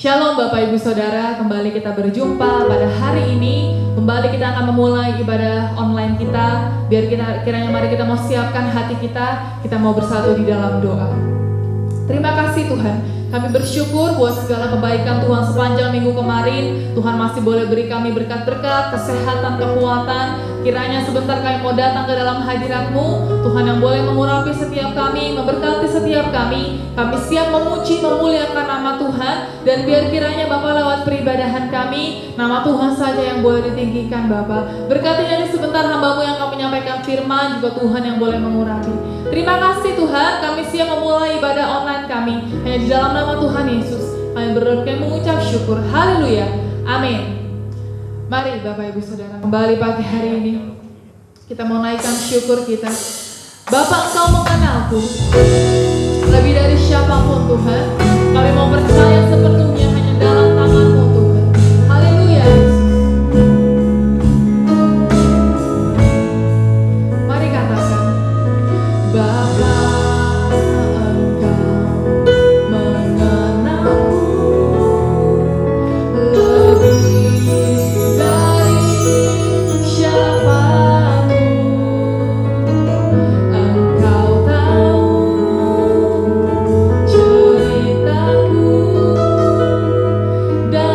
Shalom Bapak Ibu Saudara, kembali kita berjumpa pada hari ini. Kembali kita akan memulai ibadah online kita. Biar kiranya mari kita mau siapkan hati kita mau bersatu di dalam doa. Terima kasih Tuhan, kami bersyukur buat segala kebaikan Tuhan sepanjang minggu kemarin. Tuhan masih boleh beri kami berkat-berkat, kesehatan, kekuatan. Kiranya sebentar kami mau datang ke dalam hadirat-Mu, Tuhan yang boleh mengurapi setiap kami, memberkati setiap kami. Kami siap memuji, memuliakan nama Tuhan. Dan biar kiranya Bapa lewat peribadahan kami, nama Tuhan saja yang boleh ditinggikan Bapa. Berkati ini sebentar hamba-Mu yang akan menyampaikan firman, juga Tuhan yang boleh mengurapi. Terima kasih Tuhan, kami siap memulai ibadah online kami. Hanya di dalam nama Tuhan Yesus kami berdoa dan mengucap syukur. Haleluya, amin. Mari Bapak Ibu Saudara, kembali pagi hari ini kita mau naikkan syukur kita. Bapak, Engkau mengenalku lebih dari siapapun Tuhan. Kami mau percaya sepenuhnya hanya dalam tangan-Mu Tuhan. Haleluya Yesus. Mari katakan, Bapak, dan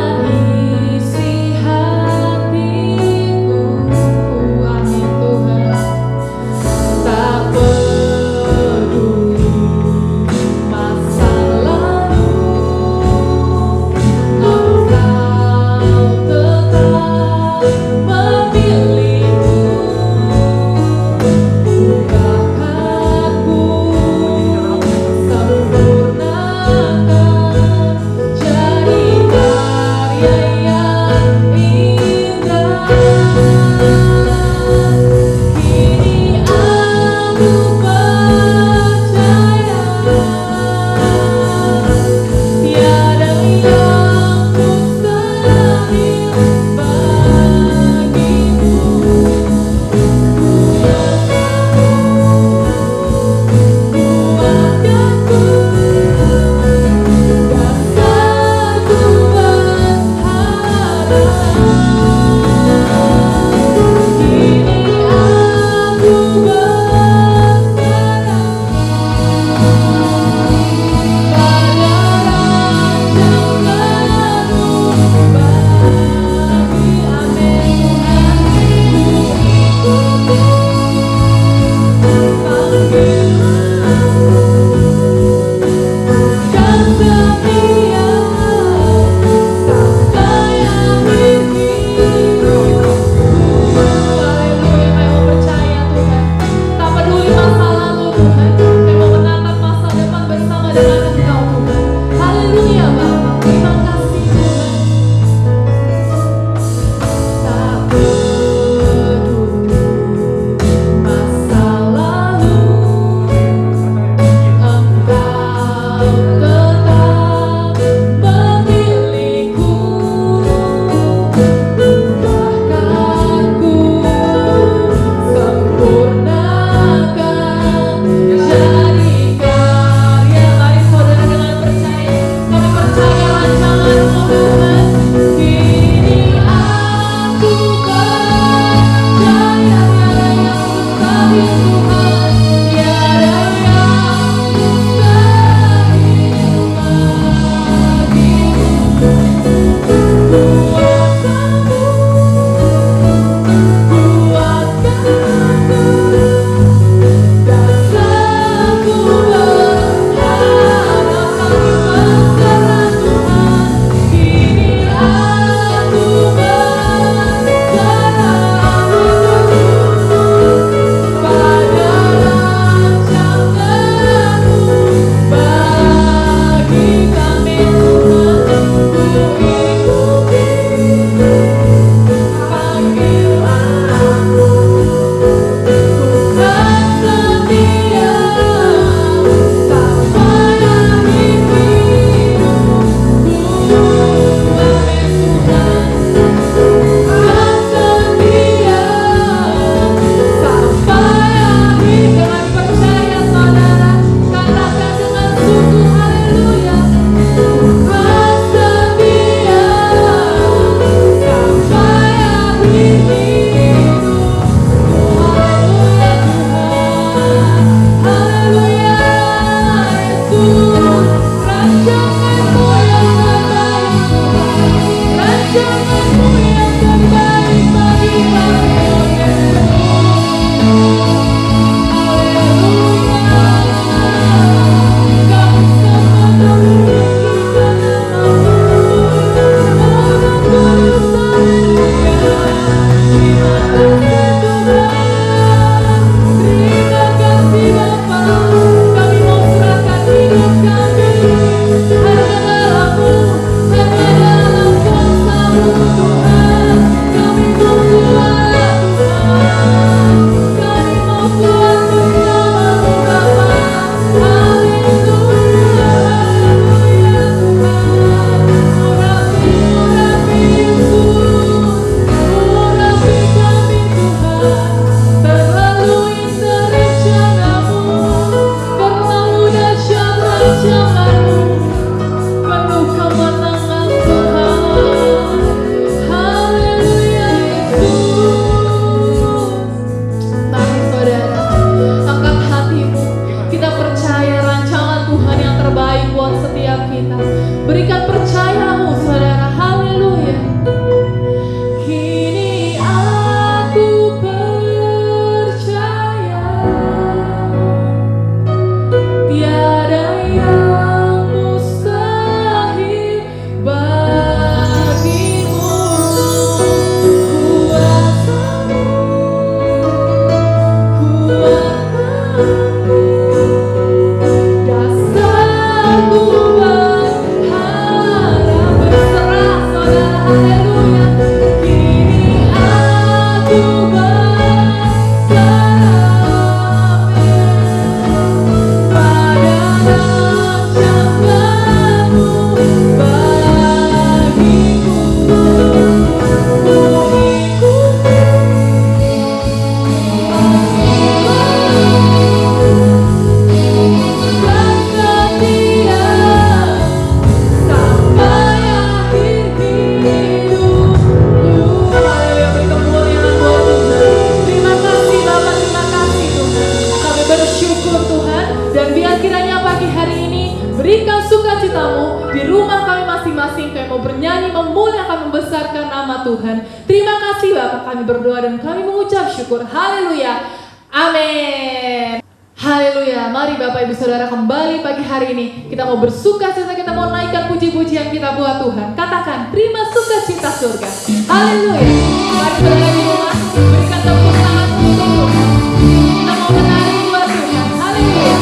Tuhan. Terima kasih Bapak, kami berdoa dan kami mengucap syukur. Haleluya. Amin. Haleluya. Mari Bapak Ibu Saudara kembali pagi hari ini. Kita mau bersuka cita, kita mau naikkan puji-pujian kita buat Tuhan. Katakan, terima sukacita surga. Haleluya. Mari saudara di rumah, berikan tepuk tangan untuk Tuhan. Kita mau menari buat Tuhan. Haleluya.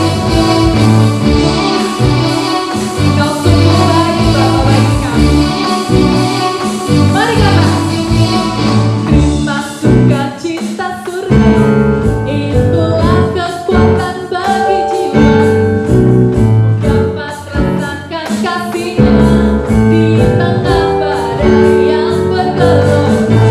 Kau sungguh baik Bapa bagi kami. Mari katakan, terima sukacita surga. Itulah kekuatan bagi jiwa. Dapat rasakan kasih-Nya di tengah badai yang bergelora.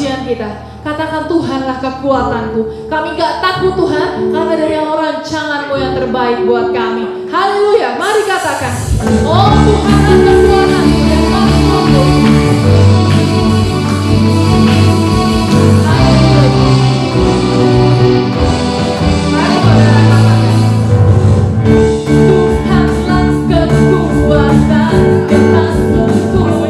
pujian kita. Katakan, Tuhanlah kekuatanku. Kami gak takut Tuhan, karena dari rancangan-Mu yang terbaik buat kami. Haleluya, mari katakan, oh Tuhanlah kekuatanku yang paling kokoh. Mari saudara katakan, Tuhanlah kekuatan yang paling kokoh.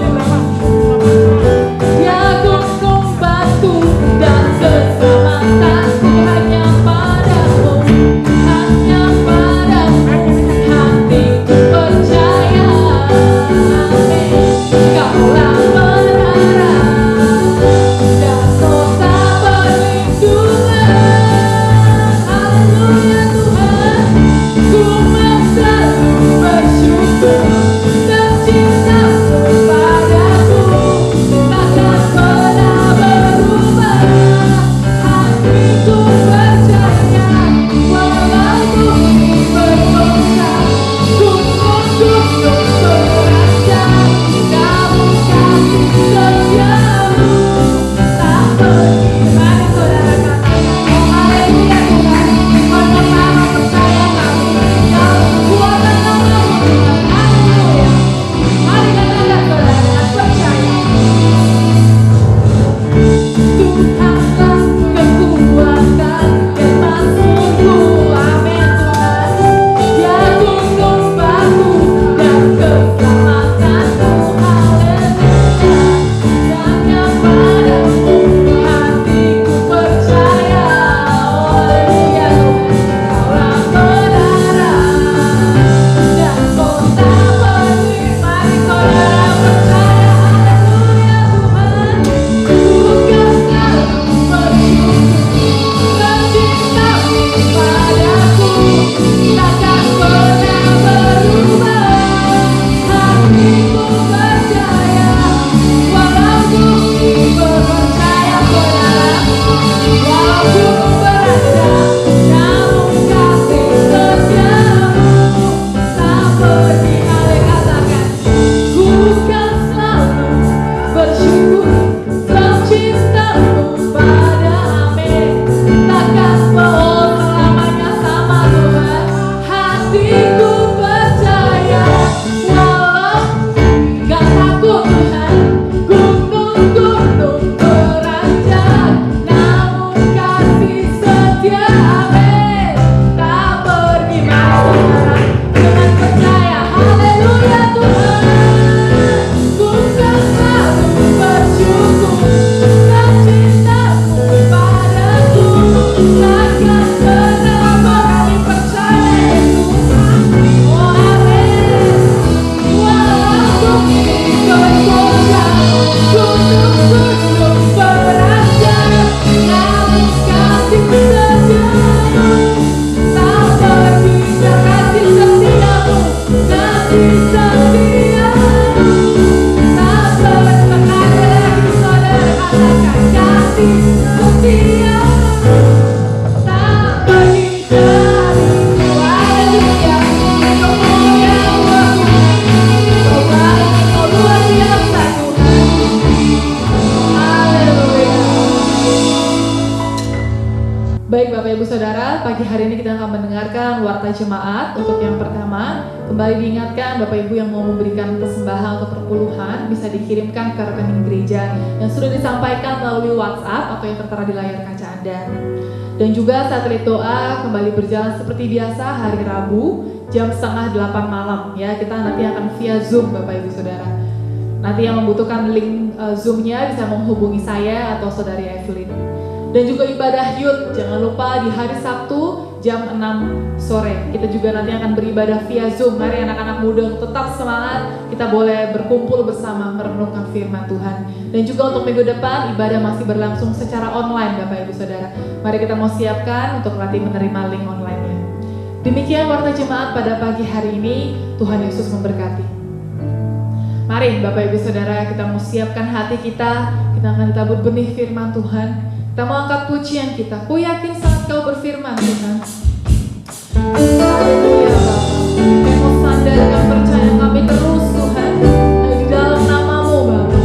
Dia gunung batu dan keselamatanku hanya padamu, hanya padamu hatiku percaya. Amin. Kaulah menara dan kota perlindungan. Haleluya Tuhan, ku mau selalu bersyukur dan cintamu padaku takkan pernah berubah. Hatiku percaya walau bumi bergoncang, gunung-gunung terancam, namun kasih setiamu tak pergi. Mari saudara katakan, oh haleluya Tuhan, pertama percaya kami dalam kekuatan nama-Mu Tuhan. Haleluya. Mari katakan saudara dengan percaya. Tuhanlah kekuatan yang masukku, amin Tuhan. Dia gunung batu dan keselamatanku, haleluya. Hanya padamu hatiku percaya, oh haleluya Tuhan. Kaulah menara dan kota perlindungan. Mari saudara percaya, haleluya Tuhan. Bukan selalu bersyukur dan cintamu padaku takkan pernah berubah. Hatiku percaya walau bumi bergoncang, saudara, walau gunung beranjak, namun kasih setiamu tak pergi. Mari katakan, ku kan selalu bersyukur dalam cintamu pada amin. Takkan mau selamanya sama Tuhan. Hatiku percaya walau gak takut Tuhan, gunung-gunung beranjak, namun kasih setia amin tak pergi. Mari saudara dengan percaya, haleluya Tuhan. Ku kan selalu bersyukur dan cintamu padaku takkan pernah kami percaya Tuhan. Oh amin. Walau bumi bergoncang, gunung-gunung beranjak, namun kasih setiamu tak pergi. Kasih setiamu, kasih setiamu tak pergi. Sekali lagi saudara katakan, kasih setiamu tak pergi dariku. Haleluya. Kemuliaan waktu, Kau baik, Kau luar biasa Tuhan. Haleluya. Baik Bapak Ibu Saudara, pagi hari ini kita akan mendengarkan warta jemaat. Untuk yang pertama, kembali diingatkan Bapak Ibu yang mau memberikan persembahan atau perpuluhan bisa dikirimkan ke rekening gereja yang sudah disampaikan melalui WhatsApp atau yang tertera di layar kaca Anda. Dan juga satelit doa kembali berjalan seperti biasa hari Rabu jam 7:30 malam ya. Kita nanti akan via Zoom Bapak Ibu Saudara. Nanti yang membutuhkan link Zoom-nya bisa menghubungi saya atau Saudari Evelyn. Dan juga ibadah youth, jangan lupa di hari Sabtu jam 6 sore. Kita juga nanti akan beribadah via Zoom. Mari anak-anak muda tetap semangat, kita boleh berkumpul bersama merenungkan firman Tuhan. Dan juga untuk minggu depan ibadah masih berlangsung secara online Bapak Ibu Saudara. Mari kita mau siapkan untuk nanti menerima link online-nya. Demikian warta jemaat pada pagi hari ini. Tuhan Yesus memberkati. Mari Bapak Ibu Saudara, kita mau siapkan hati kita. Kita akan tabur benih firman Tuhan. Kita mau angkat pujian kita. Ku yakin saat Kau berfirman Tuhan. Haleluya Bapa. Kami mau sandarkan percaya kami terus Tuhan di dalam nama-Mu Bapa.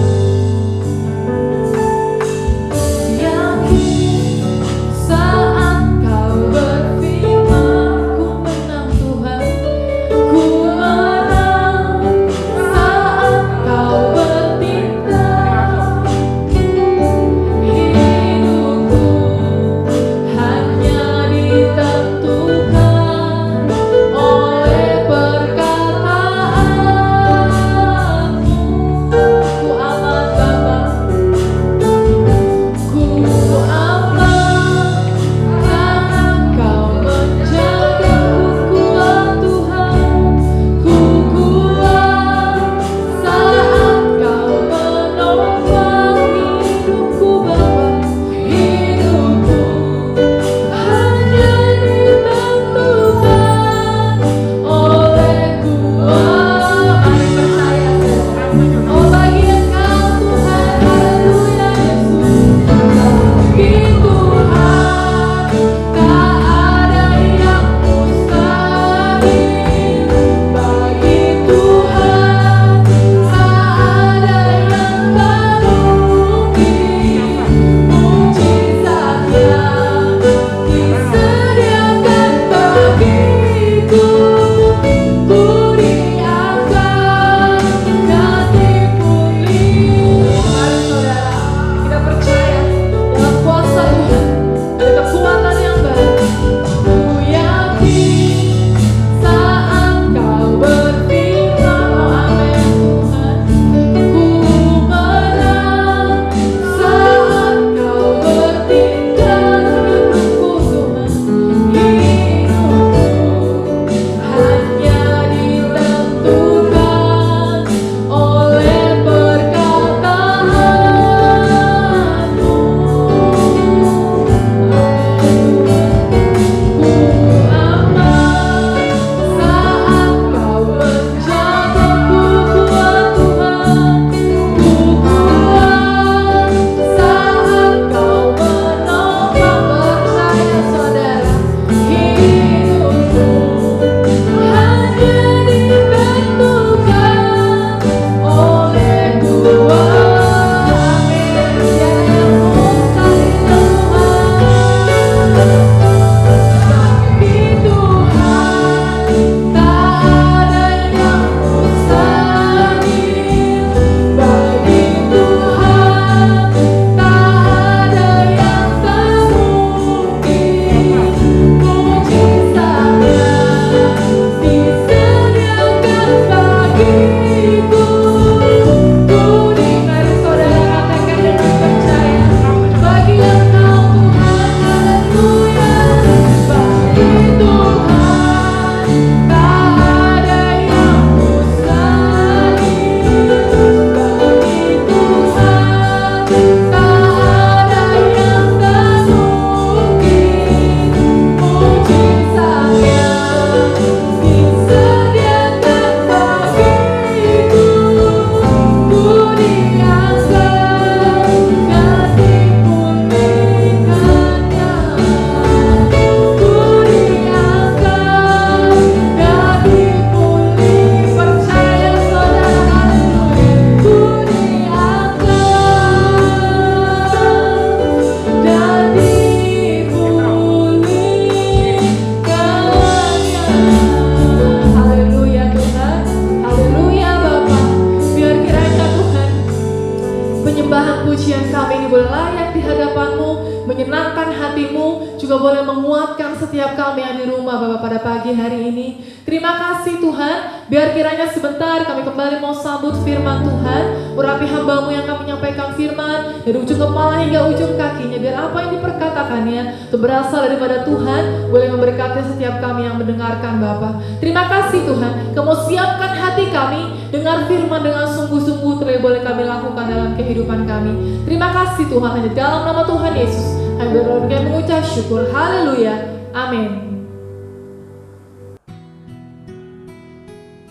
hadapan-Mu, menyenangkan hati-Mu, juga boleh menguatkan setiap kami yang di rumah Bapa pada pagi hari ini. Terima kasih Tuhan, biar kiranya sebentar kami kembali mau sambut firman Tuhan, urapi hamba-Mu yang akan menyampaikan firman dari ujung kepala hingga ujung kakinya, biar apa yang diperkatakannya itu berasal daripada Tuhan, boleh memberkati setiap kami yang mendengarkan Bapa. Terima kasih Tuhan, Kamu siapkan hati kami, dengar firman dengan sungguh-sungguh terlebih boleh kami lakukan dalam kehidupan kami. Terima kasih Tuhan, hanya dalam nama Tuhan Yesus kami berdoa dan mengucap syukur. Haleluya, amin.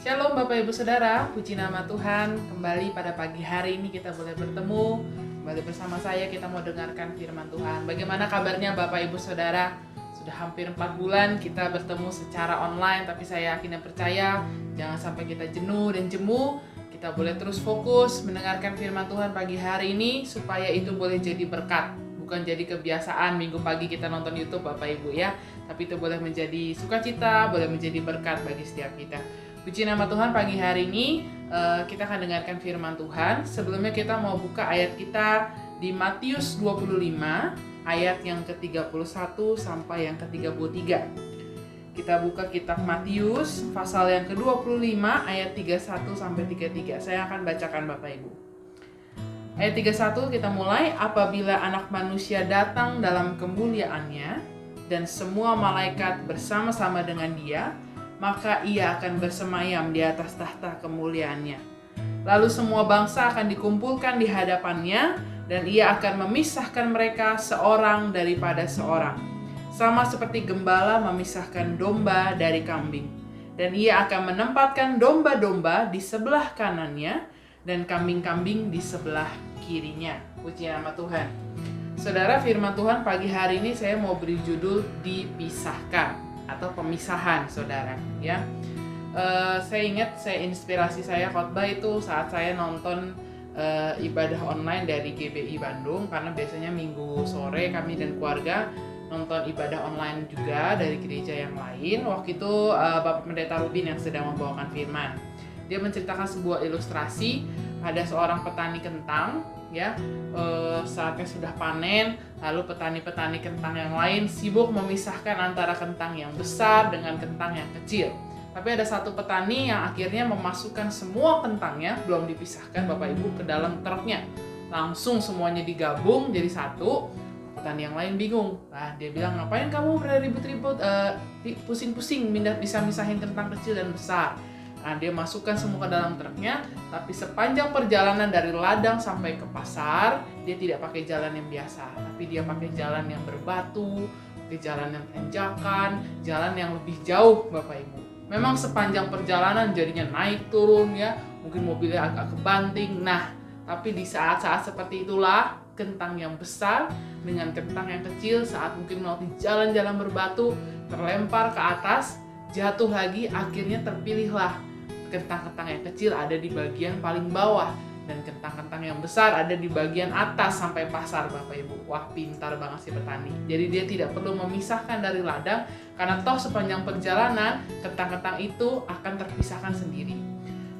Shalom Bapak Ibu Saudara, puji nama Tuhan. Kembali pada pagi hari ini kita boleh bertemu kembali bersama saya, kita mau dengarkan firman Tuhan. Bagaimana kabarnya Bapak Ibu Saudara? Sudah hampir 4 bulan kita bertemu secara online, tapi saya yakin dan percaya jangan sampai kita jenuh dan jemu. Kita boleh terus fokus mendengarkan firman Tuhan pagi hari ini supaya itu boleh jadi berkat. Bukan jadi kebiasaan minggu pagi kita nonton YouTube Bapak Ibu ya, tapi itu boleh menjadi sukacita, boleh menjadi berkat bagi setiap kita. Puji nama Tuhan, pagi hari ini kita akan dengarkan firman Tuhan. Sebelumnya kita mau buka ayat kita di Matius 25 ayat yang ke-31 sampai yang ke-33. Kita buka kitab Matius pasal yang ke-25 ayat 31 sampai 33. Saya akan bacakan Bapak Ibu. Ayat 31 kita mulai. Apabila Anak Manusia datang dalam kemuliaannya dan semua malaikat bersama-sama dengan Dia, maka Ia akan bersemayam di atas tahta kemuliaannya. Lalu semua bangsa akan dikumpulkan di hadapannya, dan Ia akan memisahkan mereka seorang daripada seorang, sama seperti gembala memisahkan domba dari kambing. Dan Ia akan menempatkan domba-domba di sebelah kanannya, dan kambing-kambing di sebelah kirinya. Puji nama Tuhan. Saudara, firman Tuhan pagi hari ini saya mau beri judul dipisahkan atau pemisahan, saudara ya. Saya ingat inspirasi saya khotbah itu saat saya nonton ibadah online dari GBI Bandung, karena biasanya minggu sore kami dan keluarga nonton ibadah online juga dari gereja yang lain. Waktu itu Bapak Pendeta Rubin yang sedang membawakan firman. Dia menceritakan sebuah ilustrasi, ada seorang petani kentang ya, saatnya sudah panen, lalu petani-petani kentang yang lain sibuk memisahkan antara kentang yang besar dengan kentang yang kecil. Tapi ada satu petani yang akhirnya memasukkan semua kentangnya, belum dipisahkan Bapak Ibu, ke dalam truknya. Langsung semuanya digabung jadi satu. Petani yang lain bingung. Nah, dia bilang, ngapain kamu ribut-ribut, pusing-pusing bisa misahin kentang kecil dan besar. Nah, dia masukkan semua ke dalam truknya, tapi sepanjang perjalanan dari ladang sampai ke pasar, dia tidak pakai jalan yang biasa, tapi dia pakai jalan yang berbatu, pakai jalan yang tanjakan, jalan yang lebih jauh Bapak Ibu. Memang sepanjang perjalanan jadinya naik turun ya, mungkin mobilnya agak kebanting. Nah, tapi di saat-saat seperti itulah kentang yang besar dengan kentang yang kecil saat mungkin melalui jalan-jalan berbatu terlempar ke atas, jatuh lagi, akhirnya terpilihlah kentang-kentang yang kecil ada di bagian paling bawah dan kentang-kentang yang besar ada di bagian atas sampai pasar Bapak Ibu. Wah, pintar banget si petani. Jadi dia tidak perlu memisahkan dari ladang, karena toh sepanjang perjalanan kentang-kentang itu akan terpisahkan sendiri.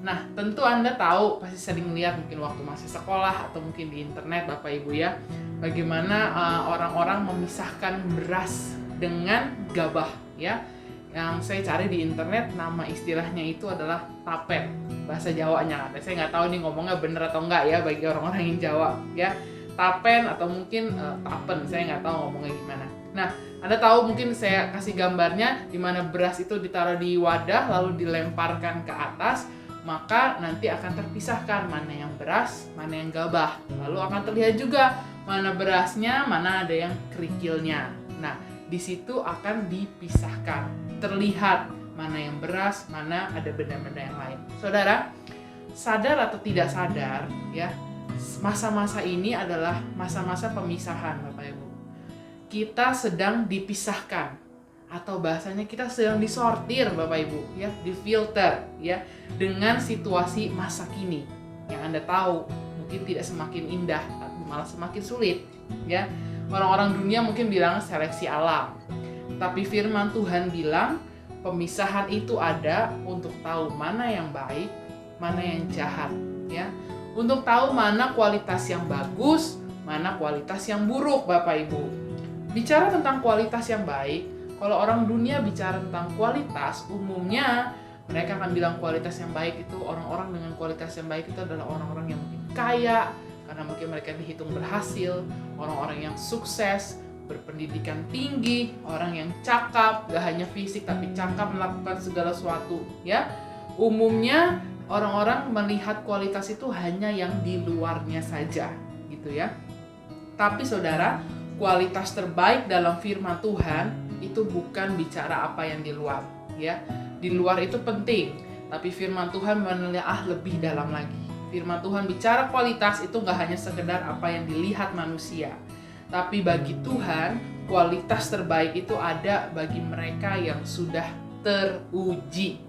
Nah, tentu Anda tahu, pasti sering lihat mungkin waktu masih sekolah atau mungkin di internet Bapak Ibu ya, bagaimana orang-orang memisahkan beras dengan gabah ya. Yang saya cari di internet, nama istilahnya itu adalah tapen, bahasa Jawanya. Saya nggak tahu nih ngomongnya bener atau enggak ya bagi orang-orang yang Jawa ya. Tapen atau mungkin tapen, saya nggak tahu ngomongnya gimana. Nah, Anda tahu, mungkin saya kasih gambarnya di mana beras itu ditaruh di wadah lalu dilemparkan ke atas, maka nanti akan terpisahkan mana yang beras, mana yang gabah. Lalu akan terlihat juga mana berasnya, mana ada yang kerikilnya. Nah, di situ akan dipisahkan, terlihat mana yang beras, mana ada benda-benda yang lain. Saudara, sadar atau tidak sadar ya, masa-masa ini adalah masa-masa pemisahan Bapak Ibu. Kita sedang dipisahkan, atau bahasanya kita sedang disortir Bapak Ibu ya, difilter ya, dengan situasi masa kini yang Anda tahu mungkin tidak semakin indah, malah semakin sulit ya. Orang-orang dunia mungkin bilang seleksi alam, tapi firman Tuhan bilang pemisahan itu ada untuk tahu mana yang baik, mana yang jahat ya, untuk tahu mana kualitas yang bagus, mana kualitas yang buruk, Bapak Ibu. Bicara tentang kualitas yang baik, kalau orang dunia bicara tentang kualitas, umumnya mereka akan bilang kualitas yang baik itu, orang-orang dengan kualitas yang baik itu adalah orang-orang yang mungkin kaya, karena mungkin mereka dihitung berhasil, orang-orang yang sukses, berpendidikan tinggi, orang yang cakap, gak hanya fisik tapi cakap melakukan segala sesuatu, ya. Umumnya orang-orang melihat kualitas itu hanya yang di luarnya saja, gitu ya. Tapi saudara, kualitas terbaik dalam firman Tuhan itu bukan bicara apa yang di luar, ya. Di luar itu penting, tapi firman Tuhan menelaah lebih dalam lagi. Firman Tuhan bicara kualitas itu gak hanya sekedar apa yang dilihat manusia, tapi bagi Tuhan, kualitas terbaik itu ada bagi mereka yang sudah teruji.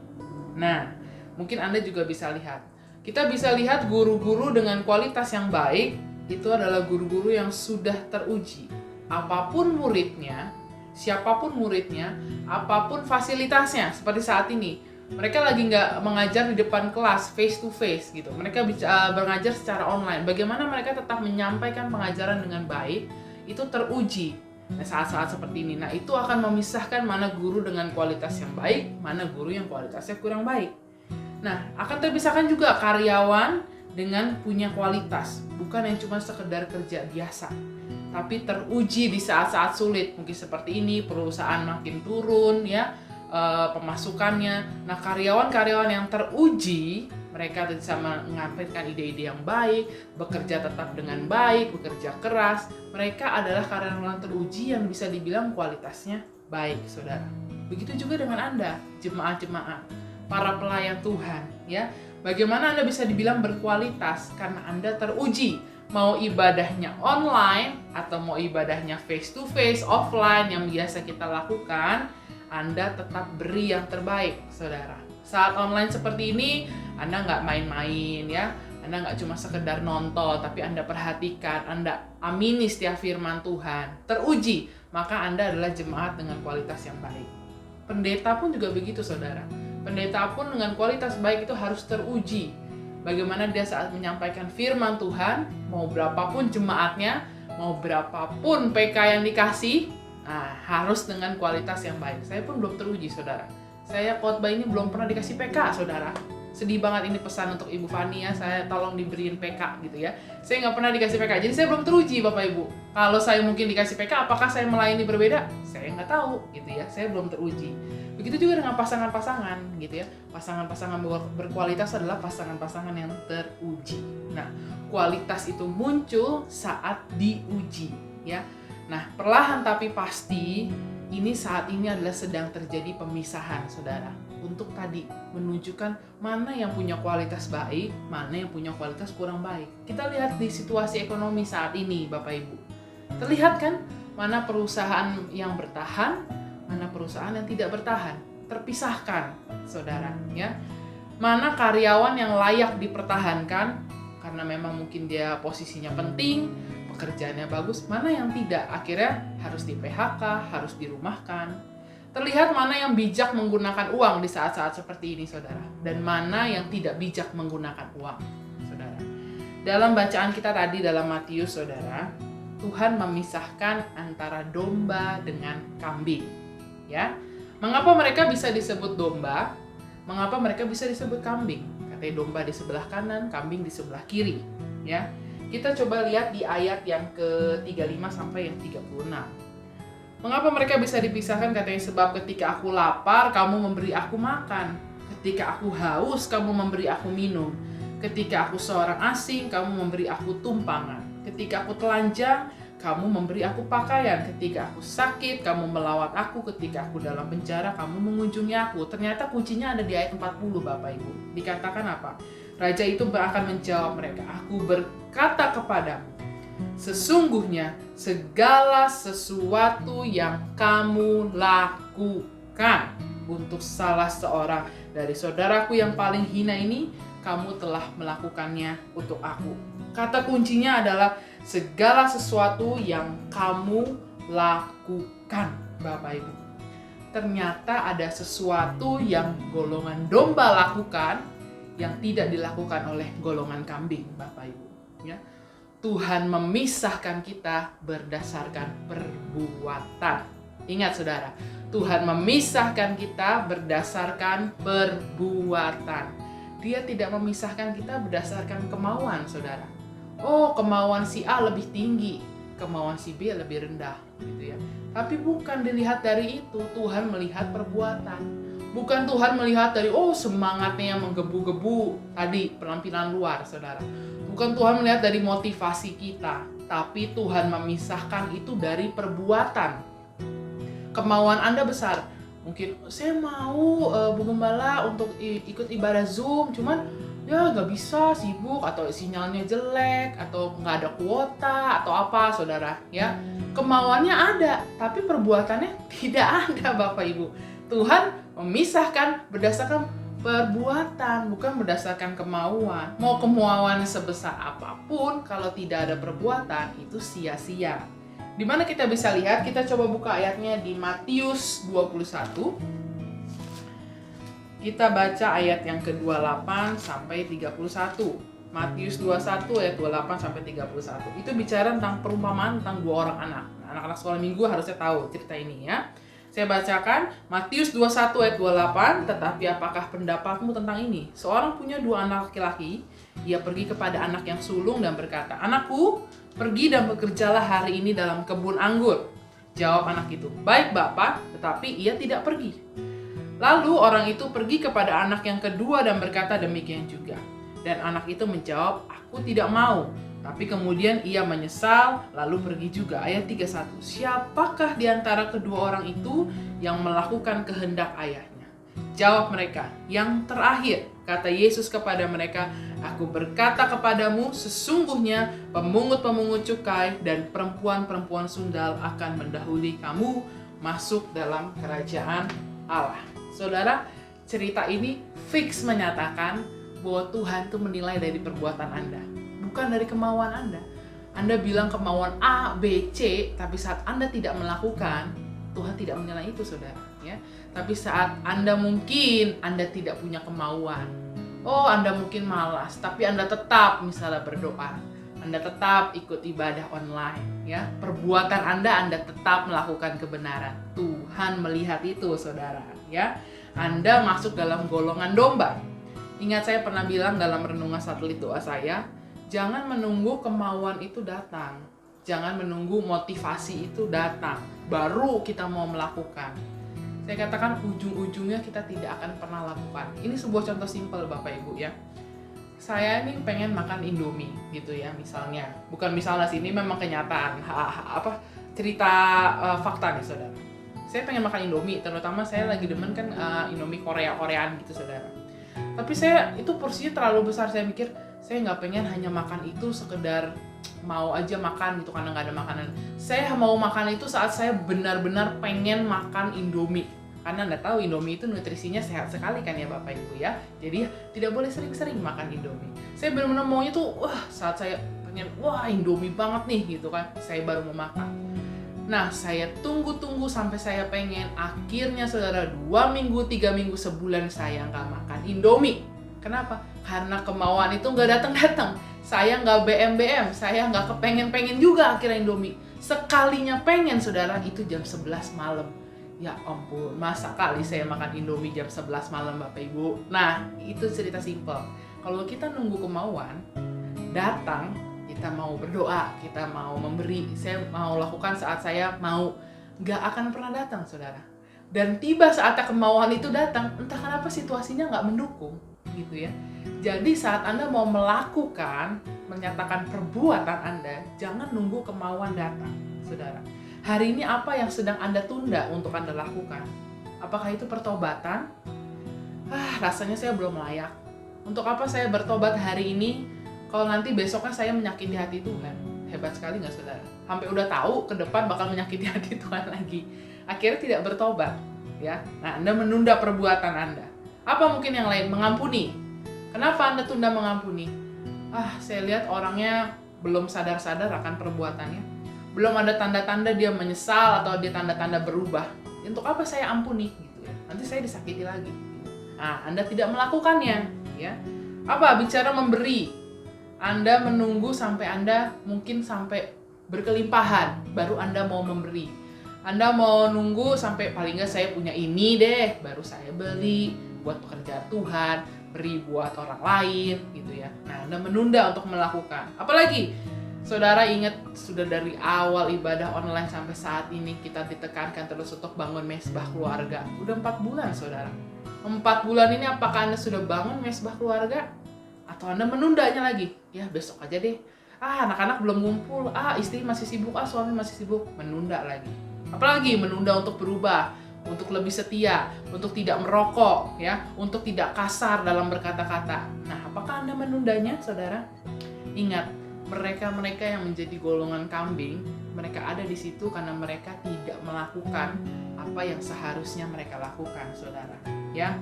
Nah, mungkin Anda juga bisa lihat. Kita bisa lihat guru-guru dengan kualitas yang baik, itu adalah guru-guru yang sudah teruji. Apapun muridnya, siapapun muridnya, apapun fasilitasnya, seperti saat ini. Mereka lagi nggak mengajar di depan kelas, face to face gitu. Mereka mengajar secara online. Bagaimana mereka tetap menyampaikan pengajaran dengan baik, itu teruji. Nah, saat-saat seperti ini, nah itu akan memisahkan mana guru dengan kualitas yang baik, mana guru yang kualitasnya kurang baik. Nah, akan terpisahkan juga karyawan dengan punya kualitas, bukan yang cuma sekedar kerja biasa, tapi teruji di saat-saat sulit. Mungkin seperti ini, perusahaan makin turun ya, pemasukannya. Nah, karyawan-karyawan yang teruji, mereka bisa menyampaikan ide-ide yang baik, bekerja tetap dengan baik, bekerja keras. Mereka adalah karyawan teruji yang bisa dibilang kualitasnya baik, saudara. Begitu juga dengan Anda, jemaat-jemaat, para pelayan Tuhan, ya. Bagaimana Anda bisa dibilang berkualitas? Karena Anda teruji. Mau ibadahnya online atau mau ibadahnya face to face, offline yang biasa kita lakukan, Anda tetap beri yang terbaik, saudara. Saat online seperti ini, Anda nggak main-main ya. Anda nggak cuma sekedar nonton, tapi Anda perhatikan, Anda amini setiap firman Tuhan. Teruji, maka Anda adalah jemaat dengan kualitas yang baik. Pendeta pun juga begitu, saudara. Pendeta pun dengan kualitas baik itu harus teruji. Bagaimana dia saat menyampaikan firman Tuhan, mau berapapun jemaatnya, mau berapapun PK yang dikasih, nah, harus dengan kualitas yang baik. Saya pun belum teruji, saudara. Saya khotbah ini belum pernah dikasih PK, saudara. Sedih banget ini pesan untuk Ibu Fani ya, saya tolong diberiin PK gitu ya. Saya nggak pernah dikasih PK, jadi saya belum teruji Bapak Ibu. Kalau saya mungkin dikasih PK, apakah saya melayani berbeda? Saya nggak tahu gitu ya, saya belum teruji. Begitu juga dengan pasangan-pasangan gitu ya. Pasangan-pasangan berkualitas adalah pasangan-pasangan yang teruji. Nah, kualitas itu muncul saat diuji ya. Nah, perlahan tapi pasti ini saat ini adalah sedang terjadi pemisahan, saudara. Untuk tadi menunjukkan mana yang punya kualitas baik, mana yang punya kualitas kurang baik. Kita lihat di situasi ekonomi saat ini, Bapak Ibu. Terlihat kan mana perusahaan yang bertahan, mana perusahaan yang tidak bertahan. Terpisahkan, saudara. Ya. Mana karyawan yang layak dipertahankan karena memang mungkin dia posisinya penting, pekerjaannya bagus, mana yang tidak, akhirnya harus di PHK, harus dirumahkan. Terlihat mana yang bijak menggunakan uang di saat-saat seperti ini, saudara, dan mana yang tidak bijak menggunakan uang, saudara. Dalam bacaan kita tadi dalam Matius, saudara, Tuhan memisahkan antara domba dengan kambing, ya. Mengapa mereka bisa disebut domba? Mengapa mereka bisa disebut kambing? Katanya domba di sebelah kanan, kambing di sebelah kiri, ya. Kita coba lihat di ayat yang ke-35 sampai yang 36. Mengapa mereka bisa dipisahkan? Katanya sebab ketika aku lapar, kamu memberi aku makan. Ketika aku haus, kamu memberi aku minum. Ketika aku seorang asing, kamu memberi aku tumpangan. Ketika aku telanjang, kamu memberi aku pakaian. Ketika aku sakit, kamu melawat aku. Ketika aku dalam penjara, kamu mengunjungi aku. Ternyata kuncinya ada di ayat 40, Bapak Ibu. Dikatakan apa? Raja itu akan menjawab mereka, aku berkata kepadamu, sesungguhnya segala sesuatu yang kamu lakukan untuk salah seorang dari saudaraku yang paling hina ini, kamu telah melakukannya untuk aku. Kata kuncinya adalah segala sesuatu yang kamu lakukan, Bapak Ibu. Ternyata ada sesuatu yang golongan domba lakukan yang tidak dilakukan oleh golongan kambing, Bapak Ibu. Ya. Tuhan memisahkan kita berdasarkan perbuatan. Ingat saudara, Tuhan memisahkan kita berdasarkan perbuatan. Dia tidak memisahkan kita berdasarkan kemauan, saudara. Oh, kemauan si A lebih tinggi, kemauan si B lebih rendah, gitu ya. Tapi bukan dilihat dari itu, Tuhan melihat perbuatan. Bukan Tuhan melihat dari, oh semangatnya yang menggebu-gebu tadi, penampilan luar, saudara. Bukan Tuhan melihat dari motivasi kita, tapi Tuhan memisahkan itu dari perbuatan. Kemauan Anda besar. Mungkin saya mau Bu Gembala untuk ikut ibadah Zoom, cuman ya nggak bisa, sibuk, atau sinyalnya jelek, atau nggak ada kuota, atau apa, saudara. Ya, kemauannya ada, tapi perbuatannya tidak ada, Bapak Ibu. Tuhan memisahkan berdasarkan perbuatan, bukan berdasarkan kemauan. Mau kemauan sebesar apapun, kalau tidak ada perbuatan, itu sia-sia. Di mana kita bisa lihat, kita coba buka ayatnya di Matius 21. Kita baca ayat yang ke-28 sampai 31. Matius 21 ayat 28 sampai 31. Itu bicara tentang perumpamaan tentang dua orang anak. Anak-anak sekolah minggu harusnya tahu cerita ini ya. Saya bacakan Matius 21 ayat 28, tetapi apakah pendapatmu tentang ini? Seorang punya dua anak laki-laki, ia pergi kepada anak yang sulung dan berkata, "Anakku, pergi dan bekerjalah hari ini dalam kebun anggur." Jawab anak itu, "Baik Bapak," tetapi ia tidak pergi. Lalu orang itu pergi kepada anak yang kedua dan berkata demikian juga. Dan anak itu menjawab, "Aku tidak mau." Tapi kemudian ia menyesal, lalu pergi juga. Ayat 31. Siapakah di antara kedua orang itu yang melakukan kehendak ayahnya? Jawab mereka, "Yang terakhir." Kata Yesus kepada mereka, "Aku berkata kepadamu, sesungguhnya pemungut-pemungut cukai dan perempuan-perempuan sundal akan mendahului kamu masuk dalam kerajaan Allah." Saudara, cerita ini fix menyatakan bahwa Tuhan itu menilai dari perbuatan Anda, bukan dari kemauan Anda. Anda bilang kemauan A, B, C, tapi saat Anda tidak melakukan, Tuhan tidak menilai itu, saudara. Ya. Tapi saat Anda mungkin Anda tidak punya kemauan, oh Anda mungkin malas, tapi Anda tetap misalnya berdoa, Anda tetap ikut ibadah online, ya, perbuatan Anda tetap melakukan kebenaran. Tuhan melihat itu, saudara. Ya, Anda masuk dalam golongan domba. Ingat saya pernah bilang dalam renungan satelit doa saya, jangan menunggu kemauan itu datang. Jangan menunggu motivasi itu datang, baru kita mau melakukan. Saya katakan ujung-ujungnya kita tidak akan pernah lakukan. Ini sebuah contoh simpel Bapak Ibu ya. Saya ini pengen makan Indomie gitu ya misalnya. Bukan misalnya sih, ini memang kenyataan. Cerita fakta nih saudara. Saya pengen makan Indomie, terutama saya lagi demen kan Indomie Koreaan gitu saudara. Tapi saya itu porsinya terlalu besar, saya mikir saya nggak pengen hanya makan itu sekedar mau aja makan gitu karena nggak ada makanan. Saya mau makan itu saat saya benar-benar pengen makan Indomie. Karena Anda tahu Indomie itu nutrisinya sehat sekali kan ya Bapak Ibu ya. Jadi tidak boleh sering-sering makan Indomie. Saya benar-benar maunya tuh saat saya pengen Indomie banget nih gitu kan. Saya baru mau makan. Nah saya tunggu sampai saya pengen. Akhirnya saudara 2 minggu, 3 minggu, sebulan saya nggak makan Indomie. Kenapa? Karena kemauan itu nggak datang-datang. Saya nggak BM, saya nggak kepengen-pengen juga akhirnya Indomie. Sekalinya pengen saudara itu jam 11 malam. Ya ampun, masa kali saya makan Indomie jam 11 malam Bapak Ibu. Nah, itu cerita simpel. Kalau kita nunggu kemauan datang, kita mau berdoa, kita mau memberi, saya mau lakukan saat saya mau, nggak akan pernah datang saudara. Dan tiba saatnya kemauan itu datang, entah kenapa situasinya nggak mendukung gitu ya. Jadi saat Anda mau melakukan, menyatakan perbuatan Anda, jangan nunggu kemauan datang saudara. Hari ini apa yang sedang Anda tunda untuk Anda lakukan? Apakah itu pertobatan? Rasanya saya belum layak. Untuk apa saya bertobat hari ini kalau nanti besoknya saya menyakiti hati Tuhan? Hebat sekali nggak saudara? Sampai udah tahu ke depan bakal menyakiti hati Tuhan lagi. Akhirnya tidak bertobat. Ya. Nah, Anda menunda perbuatan Anda. Apa mungkin yang lain? Mengampuni. Kenapa Anda tunda mengampuni? Saya lihat orangnya belum sadar-sadar akan perbuatannya. Belum ada tanda-tanda dia menyesal atau dia tanda-tanda berubah. Untuk apa saya ampuni gitu ya? Nanti saya disakiti lagi. Anda tidak melakukannya, ya. Apa bicara memberi? Anda menunggu sampai Anda mungkin sampai berkelimpahan, baru Anda mau memberi. Anda mau nunggu sampai paling nggak saya punya ini deh, baru saya beli buat pekerjaan Tuhan, beri buat orang lain gitu ya. Nah, Anda menunda untuk melakukan. Apalagi, saudara ingat sudah dari awal ibadah online sampai saat ini kita ditekankan terus untuk bangun mesbah keluarga. Udah 4 bulan saudara. 4 bulan ini apakah Anda sudah bangun mesbah keluarga? Atau Anda menundanya lagi? Ya besok aja deh. Anak-anak belum ngumpul, istri masih sibuk, suami masih sibuk. Menunda lagi. Apalagi menunda untuk berubah, untuk lebih setia, untuk tidak merokok, ya, untuk tidak kasar dalam berkata-kata. Nah, apakah Anda menundanya, saudara? Ingat, mereka-mereka yang menjadi golongan kambing, mereka ada di situ karena mereka tidak melakukan apa yang seharusnya mereka lakukan, saudara. Ya,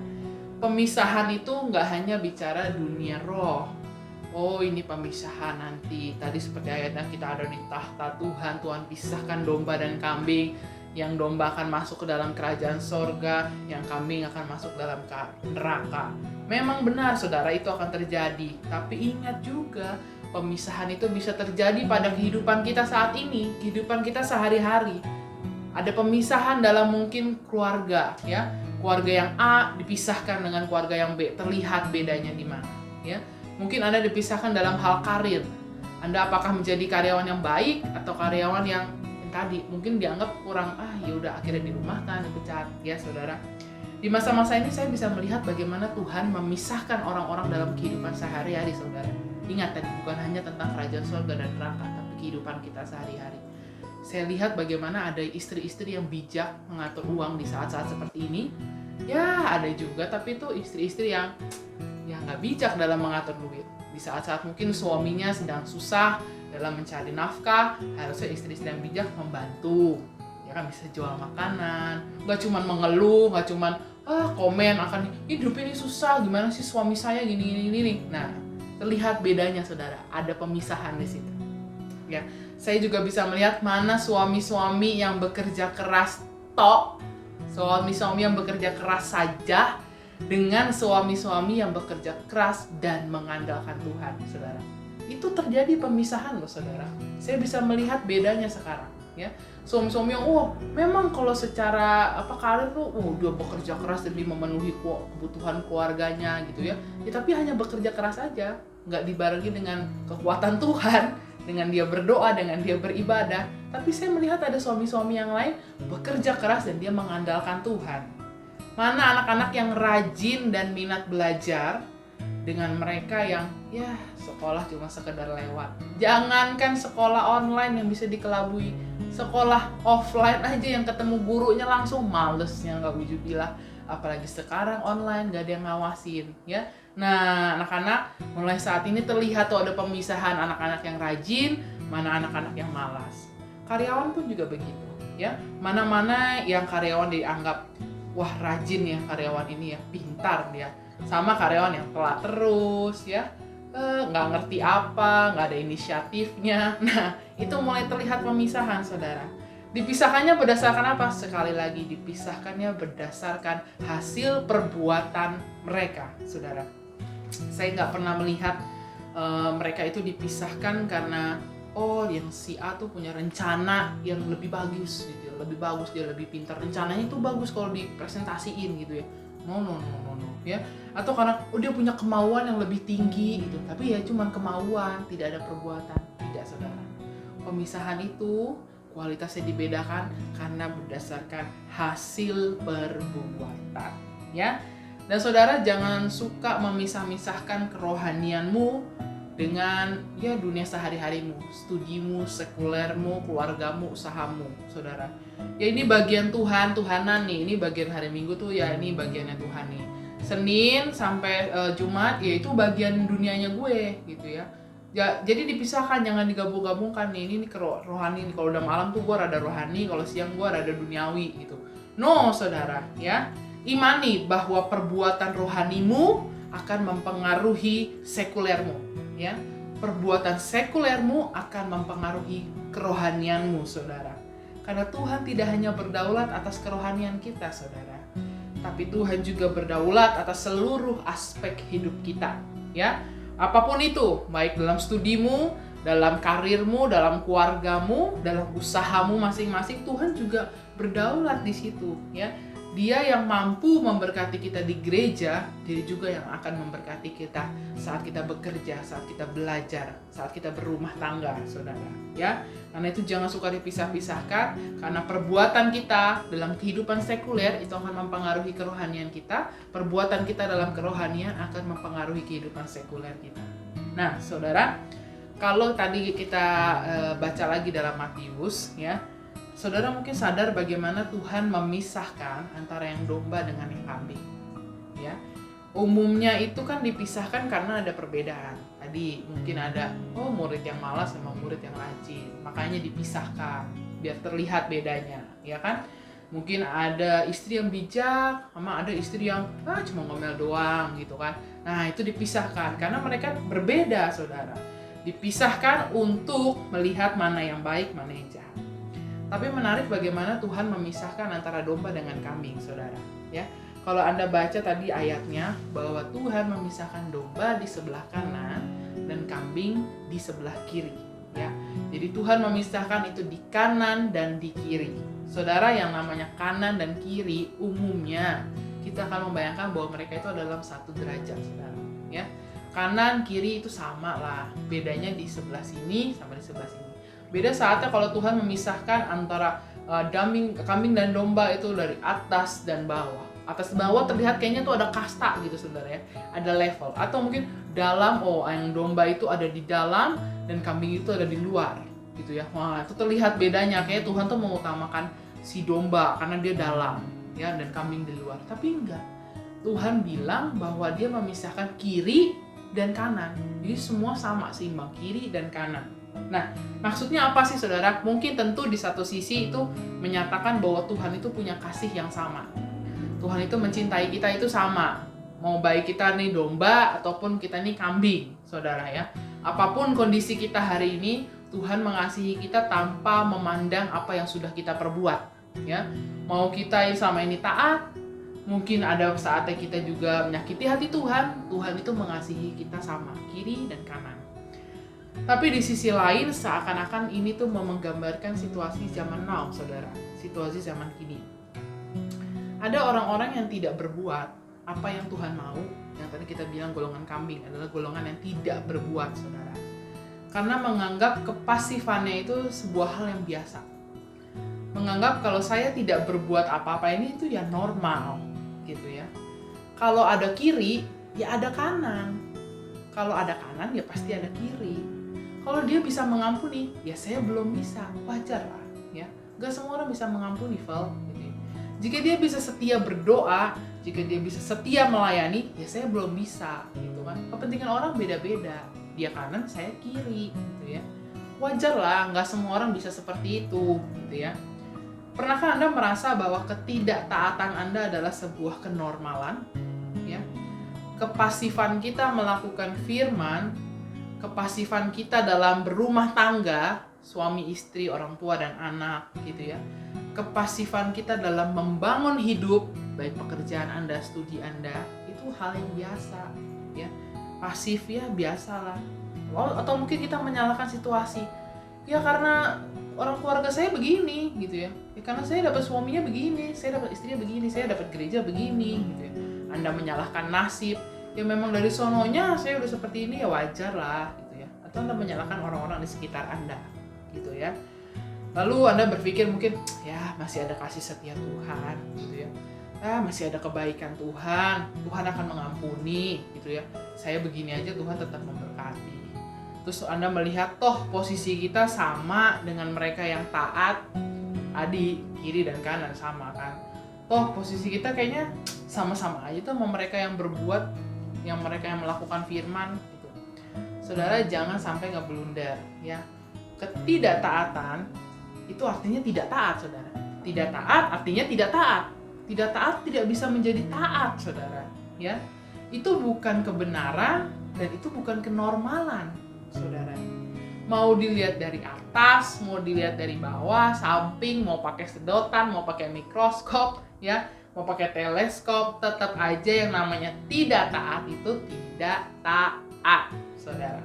pemisahan itu nggak hanya bicara dunia roh. Oh, ini pemisahan nanti. Tadi seperti ayatnya kita ada di tahta Tuhan. Tuhan pisahkan domba dan kambing. Yang domba akan masuk ke dalam kerajaan sorga, yang kambing akan masuk dalam neraka. Memang benar saudara, itu akan terjadi. Tapi ingat juga, pemisahan itu bisa terjadi pada kehidupan kita saat ini, kehidupan kita sehari-hari. Ada pemisahan dalam mungkin keluarga, ya. Keluarga yang A dipisahkan dengan keluarga yang B, terlihat bedanya di mana, ya. Mungkin Anda dipisahkan dalam hal karir. Anda apakah menjadi karyawan yang baik atau karyawan yang tadi mungkin dianggap kurang, ya udah akhirnya dirumahkan, dipecat, ya saudara. Di masa-masa ini saya bisa melihat bagaimana Tuhan memisahkan orang-orang dalam kehidupan sehari-hari, saudara. Ingat tadi bukan hanya tentang kerajaan surga dan neraka, tapi kehidupan kita sehari-hari. Saya lihat bagaimana ada istri-istri yang bijak mengatur uang di saat-saat seperti ini. Ya ada juga, tapi itu istri-istri yang nggak bijak dalam mengatur duit. Di saat-saat mungkin suaminya sedang susah dalam mencari nafkah, harusnya istri-istri yang bijak membantu. Ya kan, bisa jual makanan, nggak cuman mengeluh, nggak cuman komen akan hidup ini susah, gimana sih suami saya gini. Nah, terlihat bedanya saudara, ada pemisahan di situ. Ya, saya juga bisa melihat mana suami-suami yang bekerja keras suami-suami yang bekerja keras saja dengan suami-suami yang bekerja keras dan mengandalkan Tuhan, saudara. Itu terjadi pemisahan loh, saudara. Saya bisa melihat bedanya sekarang, ya. Suami-suami yang memang kalau secara karir tuh dia bekerja keras demi memenuhi kebutuhan keluarganya gitu ya. Tapi hanya bekerja keras aja, nggak dibarengi dengan kekuatan Tuhan, dengan dia berdoa, dengan dia beribadah. Tapi saya melihat ada suami-suami yang lain bekerja keras dan dia mengandalkan Tuhan. Mana anak-anak yang rajin dan minat belajar dengan mereka yang sekolah cuma sekedar lewat. Jangankan sekolah online yang bisa dikelabui, sekolah offline aja yang ketemu gurunya langsung malesnya nggak ujubillah. Apalagi sekarang online nggak ada yang ngawasin, ya. Nah, anak-anak mulai saat ini terlihat tuh ada pemisahan anak-anak yang rajin, mana anak-anak yang malas. Karyawan pun juga begitu, ya. Mana-mana yang karyawan dianggap rajin ya karyawan ini ya, pintar dia, sama karyawan yang telat terus ya, nggak ngerti apa, nggak ada inisiatifnya. Nah, itu mulai terlihat pemisahan, saudara. Dipisahkannya berdasarkan apa? Sekali lagi, dipisahkannya berdasarkan hasil perbuatan mereka, saudara. Saya nggak pernah melihat mereka itu dipisahkan karena yang si A tuh punya rencana yang lebih bagus gitu ya, lebih bagus, dia lebih pintar, rencananya itu bagus kalau dipresentasiin gitu ya. No, ya. Atau karena dia punya kemauan yang lebih tinggi gitu, tapi ya cuma kemauan, tidak ada perbuatan. Tidak, saudara. Pemisahan itu kualitasnya dibedakan karena berdasarkan hasil perbuatan, ya. Dan saudara jangan suka memisah-misahkan kerohanianmu dengan dunia sehari-harimu, studimu, sekulermu, keluargamu, usahamu, saudara. Ya ini bagian Tuhanan nih, ini bagian hari Minggu tuh ya ini bagiannya Tuhan nih. Senin sampai Jumat ya itu bagian dunianya gue gitu ya. Jadi dipisahkan, jangan digabung-gabungkan nih. Ini rohani nih. Kalau udah malam tuh gue rada rohani, kalau siang gue rada duniawi gitu. No, saudara, ya. Imani bahwa perbuatan rohanimu akan mempengaruhi sekulermu. Ya, perbuatan sekulermu akan mempengaruhi kerohanianmu, saudara. Karena Tuhan tidak hanya berdaulat atas kerohanian kita, saudara, tapi Tuhan juga berdaulat atas seluruh aspek hidup kita. Ya, Apapun itu, baik dalam studimu, dalam karirmu, dalam keluargamu, dalam usahamu masing-masing, Tuhan juga berdaulat di situ, ya. Dia yang mampu memberkati kita di gereja, Dia juga yang akan memberkati kita saat kita bekerja, saat kita belajar, saat kita berumah tangga, saudara. Ya, karena itu jangan suka dipisah-pisahkan, karena perbuatan kita dalam kehidupan sekuler itu akan mempengaruhi kerohanian kita, perbuatan kita dalam kerohanian akan mempengaruhi kehidupan sekuler kita. Nah, saudara, kalau tadi kita baca lagi dalam Matius, ya, saudara mungkin sadar bagaimana Tuhan memisahkan antara yang domba dengan yang kambing. Ya. Umumnya itu kan dipisahkan karena ada perbedaan. Tadi mungkin ada murid yang malas sama murid yang rajin. Makanya dipisahkan biar terlihat bedanya, ya kan? Mungkin ada istri yang bijak sama ada istri yang cuma ngomel doang gitu kan. Nah, itu dipisahkan karena mereka berbeda, saudara. Dipisahkan untuk melihat mana yang baik, mana yang jahat. Tapi menarik bagaimana Tuhan memisahkan antara domba dengan kambing, saudara. Ya, kalau Anda baca tadi ayatnya bahwa Tuhan memisahkan domba di sebelah kanan dan kambing di sebelah kiri. Ya, jadi Tuhan memisahkan itu di kanan dan di kiri. Saudara, yang namanya kanan dan kiri umumnya kita akan membayangkan bahwa mereka itu adalah satu derajat, saudara. Ya, kanan kiri itu sama lah, bedanya di sebelah sini sama di sebelah sini. Beda saatnya kalau Tuhan memisahkan antara kambing dan domba itu dari atas dan bawah. Atas dan bawah terlihat kayaknya tuh ada kasta gitu, saudara, ya. Ada level. Atau mungkin dalam, yang domba itu ada di dalam dan kambing itu ada di luar gitu ya. Wah, itu terlihat bedanya. Kayak Tuhan tuh mengutamakan si domba karena dia dalam, ya, dan kambing di luar. Tapi enggak. Tuhan bilang bahwa Dia memisahkan kiri dan kanan. Jadi semua sama, seimbang, kiri dan kanan. Nah, maksudnya apa sih, saudara? Mungkin tentu di satu sisi itu menyatakan bahwa Tuhan itu punya kasih yang sama. Tuhan itu mencintai kita itu sama. Mau baik kita nih domba ataupun kita nih kambing, saudara, ya. Apapun kondisi kita hari ini, Tuhan mengasihi kita tanpa memandang apa yang sudah kita perbuat, ya. Mau kita selama ini taat, mungkin ada saatnya kita juga menyakiti hati Tuhan. Tuhan itu mengasihi kita sama, kiri dan kanan. Tapi di sisi lain seakan-akan ini tuh menggambarkan situasi zaman now, saudara. Situasi zaman kini. Ada orang-orang yang tidak berbuat apa yang Tuhan mau. Yang tadi kita bilang golongan kambing adalah golongan yang tidak berbuat, saudara. Karena menganggap kepasifannya itu sebuah hal yang biasa. Menganggap kalau saya tidak berbuat apa-apa ini itu ya normal, gitu ya. Kalau ada kiri, ya ada kanan. Kalau ada kanan, ya pasti ada kiri. Kalau Dia bisa mengampuni, ya saya belum bisa, wajar lah, ya. Gak semua orang bisa mengampuni, Val. Gitu. Jika Dia bisa setia berdoa, jika Dia bisa setia melayani, ya saya belum bisa, gitu kan. Kepentingan orang beda-beda. Dia kanan, saya kiri, gitu ya. Wajar lah, gak semua orang bisa seperti itu, gitu ya. Pernahkah Anda merasa bahwa ketidaktaatan Anda adalah sebuah kenormalan, ya? Kepasifan kita melakukan firman, kepasifan kita dalam berumah tangga, suami istri, orang tua dan anak, gitu ya. Kepasifan kita dalam membangun hidup, baik pekerjaan Anda, studi Anda, itu hal yang biasa, ya. Pasif ya biasalah. Atau mungkin kita menyalahkan situasi. Ya karena orang keluarga saya begini, gitu ya. Ya karena saya dapat suaminya begini, saya dapat istrinya begini, saya dapat gereja begini, gitu ya. Anda menyalahkan nasib. Ya memang dari sononya saya udah seperti ini, ya wajar lah, gitu ya. Atau Anda menyalahkan orang-orang di sekitar Anda, gitu ya. Lalu Anda berpikir mungkin ya masih ada kasih setia Tuhan, gitu ya. Masih ada kebaikan Tuhan akan mengampuni, gitu ya. Saya begini aja Tuhan tetap memberkati. Terus Anda melihat toh posisi kita sama dengan mereka yang taat, tadi kiri dan kanan sama kan. Toh posisi kita kayaknya sama-sama aja tuh sama mereka yang berbuat, yang mereka yang melakukan firman, gitu. Saudara, jangan sampai ngeblunder, ya. Ketidaktaatan itu artinya tidak taat, saudara. Tidak taat artinya tidak taat. Tidak taat tidak bisa menjadi taat, saudara, ya. Itu bukan kebenaran dan itu bukan kenormalan, saudara. Mau dilihat dari atas, mau dilihat dari bawah, samping, mau pakai sedotan, mau pakai mikroskop, ya, mau pakai teleskop, tetap aja yang namanya tidak taat itu tidak taat. saudara.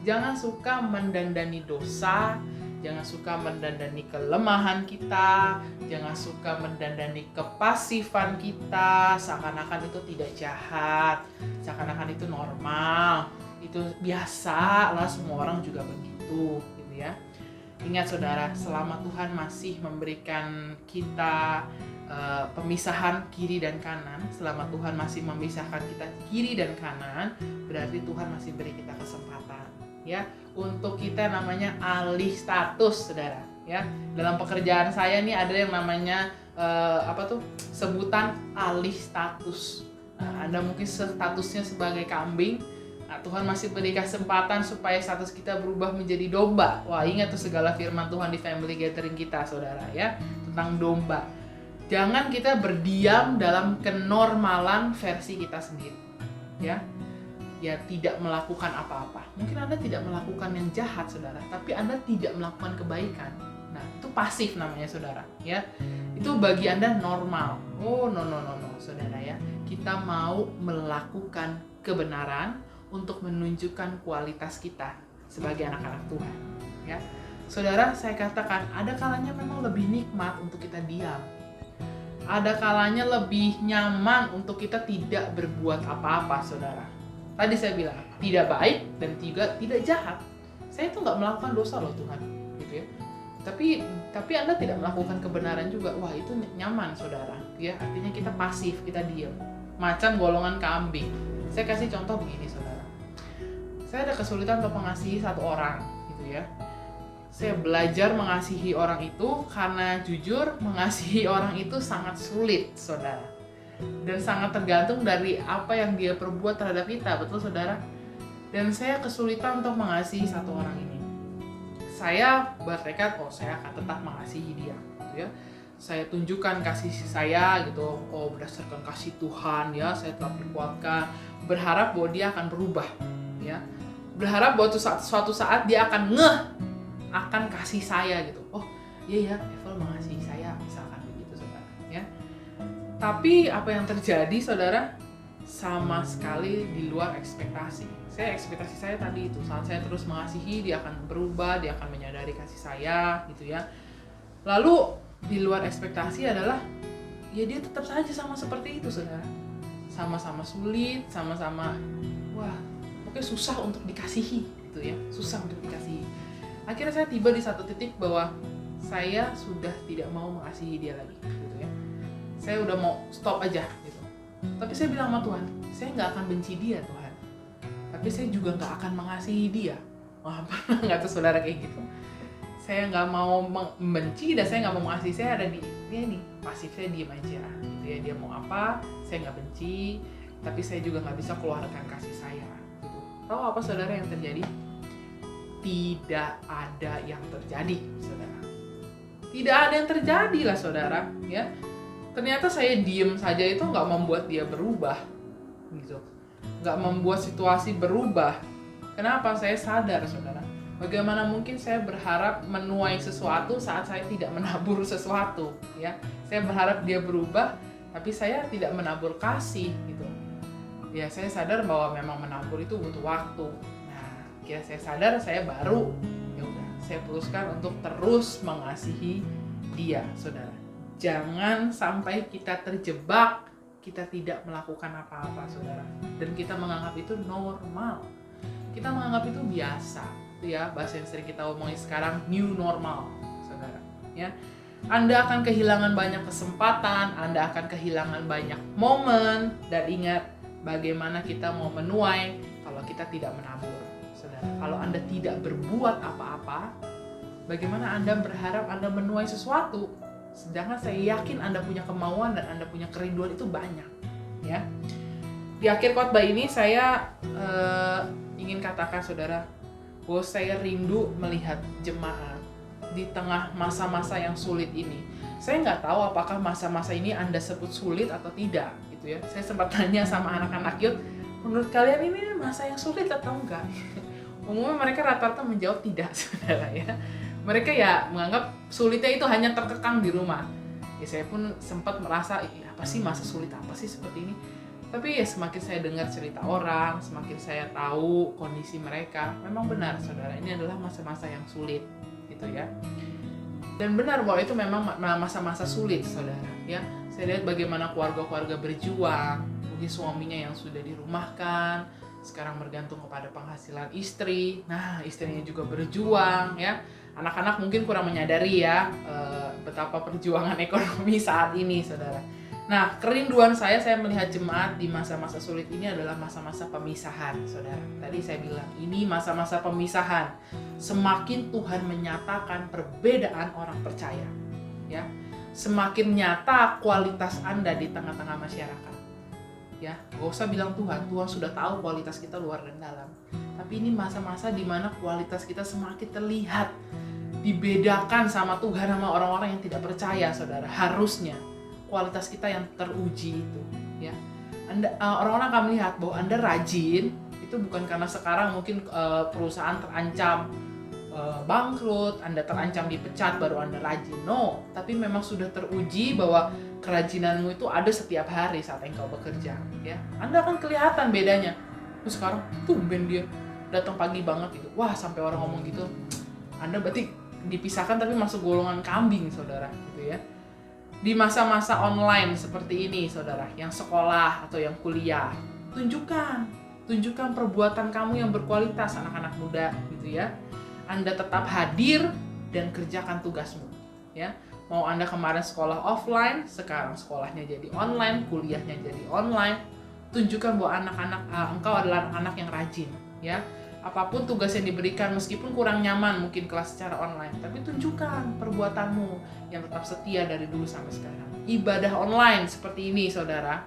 Jangan suka mendandani dosa, jangan suka mendandani kelemahan kita, jangan suka mendandani kepasifan kita, seakan-akan itu tidak jahat, seakan-akan itu normal, itu biasa lah, semua orang juga begitu, gitu ya. Ingat saudara, selama Tuhan masih memberikan kita pemisahan kiri dan kanan, selama Tuhan masih memisahkan kita kiri dan kanan, berarti Tuhan masih beri kita kesempatan, ya, untuk kita namanya alih status, saudara. Ya, dalam pekerjaan saya nih ada yang namanya sebutan alih status. Nah, Anda mungkin statusnya sebagai kambing. Nah, Tuhan masih beri kesempatan supaya status kita berubah menjadi domba. Wah, ingat tuh segala firman Tuhan di family gathering kita, saudara, ya, tentang domba. Jangan kita berdiam dalam kenormalan versi kita sendiri, ya. Ya, tidak melakukan apa-apa. Mungkin Anda tidak melakukan yang jahat, saudara, tapi Anda tidak melakukan kebaikan. Nah, itu pasif namanya, saudara, ya. Itu bagi Anda normal. Oh, no, saudara, ya. Kita mau melakukan kebenaran untuk menunjukkan kualitas kita sebagai anak-anak Tuhan, ya. Saudara, saya katakan ada kalanya memang lebih nikmat untuk kita diam. Ada kalanya lebih nyaman untuk kita tidak berbuat apa-apa, saudara. Tadi saya bilang tidak baik dan juga tidak jahat. Saya itu nggak melakukan dosa loh Tuhan, gitu ya. Tapi Anda tidak melakukan kebenaran juga. Wah, itu nyaman, saudara. Ya, artinya kita pasif, kita diam. Macam golongan kambing. Saya kasih contoh begini, saudara. Saya ada kesulitan untuk mengasihi satu orang, gitu ya. Saya belajar mengasihi orang itu karena jujur mengasihi orang itu sangat sulit, saudara. Dan sangat tergantung dari apa yang dia perbuat terhadap kita, betul saudara? Dan saya kesulitan untuk mengasihi satu orang ini. Saya bertekad, saya akan tetap mengasihi dia, gitu ya. Saya tunjukkan kasih saya, gitu. Oh, berdasarkan kasih Tuhan, ya, saya tetap dikuatkan. Berharap bahwa dia akan berubah, ya. Berharap bahwa suatu saat dia akan akan kasih saya, gitu. Oh, iya ya, Evel mengasihi saya, misalkan begitu, saudara, ya. Tapi apa yang terjadi, saudara, sama sekali di luar ekspektasi. Ekspektasi saya tadi itu, saat saya terus mengasihi, dia akan berubah, dia akan menyadari kasih saya, gitu ya. Lalu di luar ekspektasi adalah, ya dia tetap saja sama seperti itu, saudara. Sama-sama sulit, sama-sama, wah, pokoknya susah untuk dikasihi, gitu ya, susah untuk dikasihi. Akhirnya saya tiba di satu titik bahwa saya sudah tidak mau mengasihi dia lagi, gitu ya. Saya udah mau stop aja, gitu. Tapi saya bilang sama Tuhan, saya nggak akan benci dia, Tuhan. Tapi saya juga nggak akan mengasihi dia. Wah, pernah nggak tuh saudara kayak gitu? Saya nggak mau membenci dan saya nggak mau mengasihi. Saya ada di pasif, saya diem aja, gitu ya. Dia mau apa, saya nggak benci. Tapi saya juga nggak bisa keluarkan kasih saya, gitu. Tahu apa saudara yang terjadi? Tidak ada yang terjadi, saudara. Tidak ada yang terjadi lah, saudara, ya. Ternyata saya diem saja itu nggak membuat dia berubah, gitu. Nggak membuat situasi berubah. Kenapa? Saya sadar, saudara. Bagaimana mungkin saya berharap menuai sesuatu saat saya tidak menabur sesuatu, ya. Saya berharap dia berubah, tapi saya tidak menabur kasih, gitu. Ya, saya sadar bahwa memang menabur itu butuh waktu. Ya, saya sadar, saya baru, ya udah, saya putuskan untuk terus mengasihi dia, saudara. Jangan sampai kita terjebak, kita tidak melakukan apa-apa, saudara. Dan kita menganggap itu normal. Kita menganggap itu biasa, ya, bahasa yang sering kita omongin sekarang, new normal, saudara. Ya, Anda akan kehilangan banyak kesempatan, Anda akan kehilangan banyak momen, dan ingat bagaimana kita mau menuai kalau kita tidak menabur. Saudara, kalau Anda tidak berbuat apa-apa, bagaimana Anda berharap Anda menuai sesuatu? Sedangkan saya yakin Anda punya kemauan dan Anda punya kerinduan itu banyak, ya. Di akhir khotbah ini saya ingin katakan, saudara, bahwa saya rindu melihat jemaat di tengah masa-masa yang sulit ini. Saya nggak tahu apakah masa-masa ini Anda sebut sulit atau tidak, gitu ya. Saya sempat tanya sama anak-anak youth, menurut kalian ini masa yang sulit atau enggak? Umumnya mereka rata-rata menjawab tidak, saudara, ya. Mereka ya menganggap sulitnya itu hanya terkekang di rumah. Ya, saya pun sempat merasa, apa sih masa sulit apa sih seperti ini? Tapi ya semakin saya dengar cerita orang, semakin saya tahu kondisi mereka, memang benar saudara, ini adalah masa-masa yang sulit gitu ya. Dan benar bahwa itu memang masa-masa sulit saudara ya. Saya lihat bagaimana keluarga-keluarga berjuang, mungkin suaminya yang sudah dirumahkan sekarang bergantung kepada penghasilan istri. Nah, istrinya juga berjuang ya. Anak-anak mungkin kurang menyadari ya betapa perjuangan ekonomi saat ini saudara. Nah, kerinduan saya melihat jemaat di masa-masa sulit ini adalah masa-masa pemisahan, saudara. Tadi saya bilang, ini masa-masa pemisahan. Semakin Tuhan menyatakan perbedaan orang percaya, ya, semakin nyata kualitas Anda di tengah-tengah masyarakat. Ya, gak usah bilang Tuhan sudah tahu kualitas kita luar dan dalam. Tapi ini masa-masa di mana kualitas kita semakin terlihat, dibedakan sama Tuhan sama orang-orang yang tidak percaya, saudara. Harusnya kualitas kita yang teruji itu ya. Orang-orang akan melihat bahwa Anda rajin itu bukan karena sekarang mungkin perusahaan terancam bangkrut, Anda terancam dipecat baru Anda rajin. No, tapi memang sudah teruji bahwa kerajinanmu itu ada setiap hari saat engkau bekerja ya. Anda akan kelihatan bedanya. Terus sekarang tumben dia datang pagi banget gitu. Wah, sampai orang ngomong gitu, Anda berarti dipisahkan tapi masuk golongan kambing saudara gitu ya. Di masa-masa online seperti ini saudara, yang sekolah atau yang kuliah, tunjukkan perbuatan kamu yang berkualitas anak-anak muda gitu ya. Anda tetap hadir dan kerjakan tugasmu ya. Mau Anda kemarin sekolah offline, sekarang sekolahnya jadi online, kuliahnya jadi online. Tunjukkan bahwa engkau adalah anak-anak yang rajin ya. Apapun tugas yang diberikan, meskipun kurang nyaman mungkin kelas secara online, tapi tunjukkan perbuatanmu yang tetap setia dari dulu sampai sekarang. Ibadah online seperti ini saudara,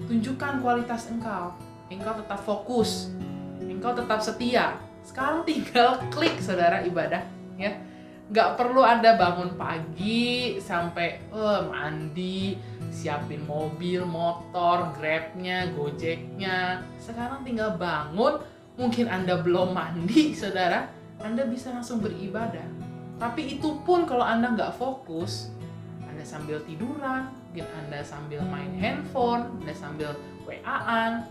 tunjukkan kualitas engkau tetap fokus, engkau tetap setia. Sekarang tinggal klik saudara ibadah ya. Nggak perlu Anda bangun pagi sampai mandi, siapin mobil, motor, Grabnya, Gojeknya. Sekarang tinggal bangun. Mungkin Anda belum mandi, saudara, Anda bisa langsung beribadah. Tapi itu pun kalau Anda nggak fokus, Anda sambil tiduran, mungkin Anda sambil main handphone, Anda sambil WA-an.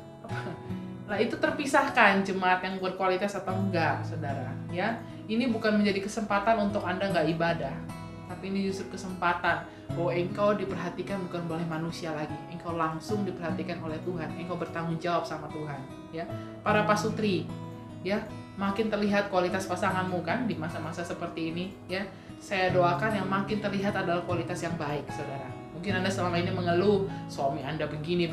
Nah, itu terpisahkan jemaat yang berkualitas atau enggak, saudara. Ya, ini bukan menjadi kesempatan untuk Anda nggak ibadah, tapi ini justru kesempatan bahwa engkau diperhatikan bukan oleh manusia lagi, engkau langsung diperhatikan oleh Tuhan, engkau bertanggung jawab sama Tuhan. Ya, para pasutri, ya, makin terlihat kualitas pasanganmu kan di masa-masa seperti ini. Ya, saya doakan yang makin terlihat adalah kualitas yang baik, saudara. Mungkin Anda selama ini mengeluh, suami Anda begini.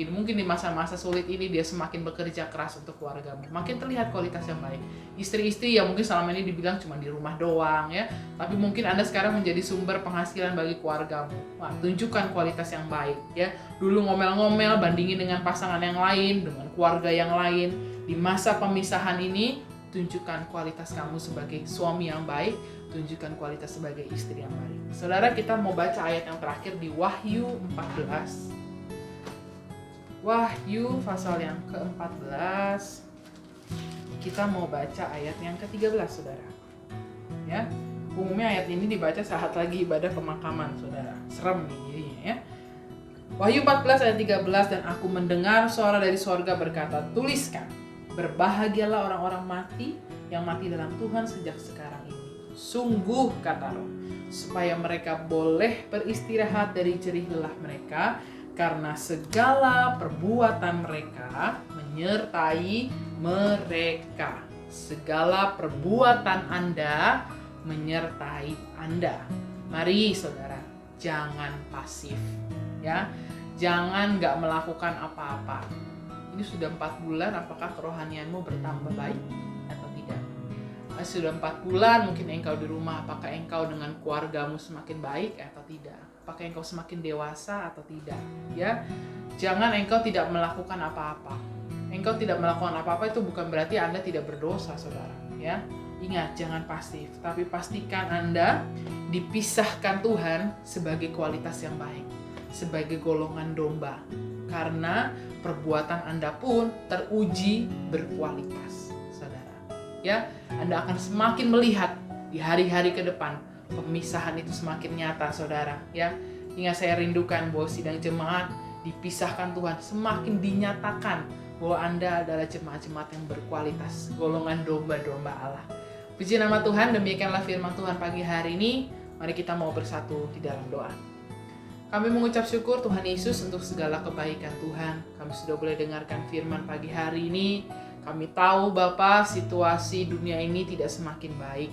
Mungkin di masa-masa sulit ini dia semakin bekerja keras untuk keluargamu. Makin terlihat kualitas yang baik. Istri-istri yang mungkin selama ini dibilang cuma di rumah doang ya. Tapi mungkin Anda sekarang menjadi sumber penghasilan bagi keluargamu. Wah, tunjukkan kualitas yang baik ya. Dulu ngomel-ngomel bandingin dengan pasangan yang lain, dengan keluarga yang lain. Di masa pemisahan ini, tunjukkan kualitas kamu sebagai suami yang baik, tunjukkan kualitas sebagai istri yang baik. Saudara, kita mau baca ayat yang terakhir di Wahyu 14. Wahyu pasal yang ke-14. Kita mau baca ayat yang ke-13, saudara. Ya, umumnya ayat ini dibaca saat lagi ibadah pemakaman, saudara. Serem nih jadinya ya. Wahyu 14 ayat 13, dan aku mendengar suara dari sorga berkata, tuliskan, berbahagialah orang-orang mati yang mati dalam Tuhan sejak sekarang ini. Sungguh, kata Roh, supaya mereka boleh beristirahat dari jerih lelah mereka, karena segala perbuatan mereka menyertai mereka. Segala perbuatan Anda menyertai Anda. Mari saudara, jangan pasif ya. Jangan nggak melakukan apa-apa. Ini sudah 4 bulan, apakah kerohanianmu bertambah baik atau tidak? Sudah 4 bulan mungkin engkau di rumah, apakah engkau dengan keluargamu semakin baik atau tidak? Apakah engkau semakin dewasa atau tidak? Ya, jangan engkau tidak melakukan apa-apa. Engkau tidak melakukan apa-apa itu bukan berarti Anda tidak berdosa, saudara. Ya, ingat, jangan pasif, tapi pastikan Anda dipisahkan Tuhan sebagai kualitas yang baik, sebagai golongan domba. Karena perbuatan Anda pun teruji berkualitas, saudara. Ya, Anda akan semakin melihat di hari-hari ke depan pemisahan itu semakin nyata, saudara. Ya, ingat, saya rindukan bahwa sidang jemaat dipisahkan Tuhan, semakin dinyatakan bahwa Anda adalah jemaat-jemaat yang berkualitas, golongan domba-domba Allah. Puji nama Tuhan, demikianlah firman Tuhan pagi hari ini. Mari kita mau bersatu di dalam doa. Kami mengucap syukur Tuhan Yesus untuk segala kebaikan Tuhan. Kami sudah boleh dengarkan firman pagi hari ini. Kami tahu Bapa, situasi dunia ini tidak semakin baik.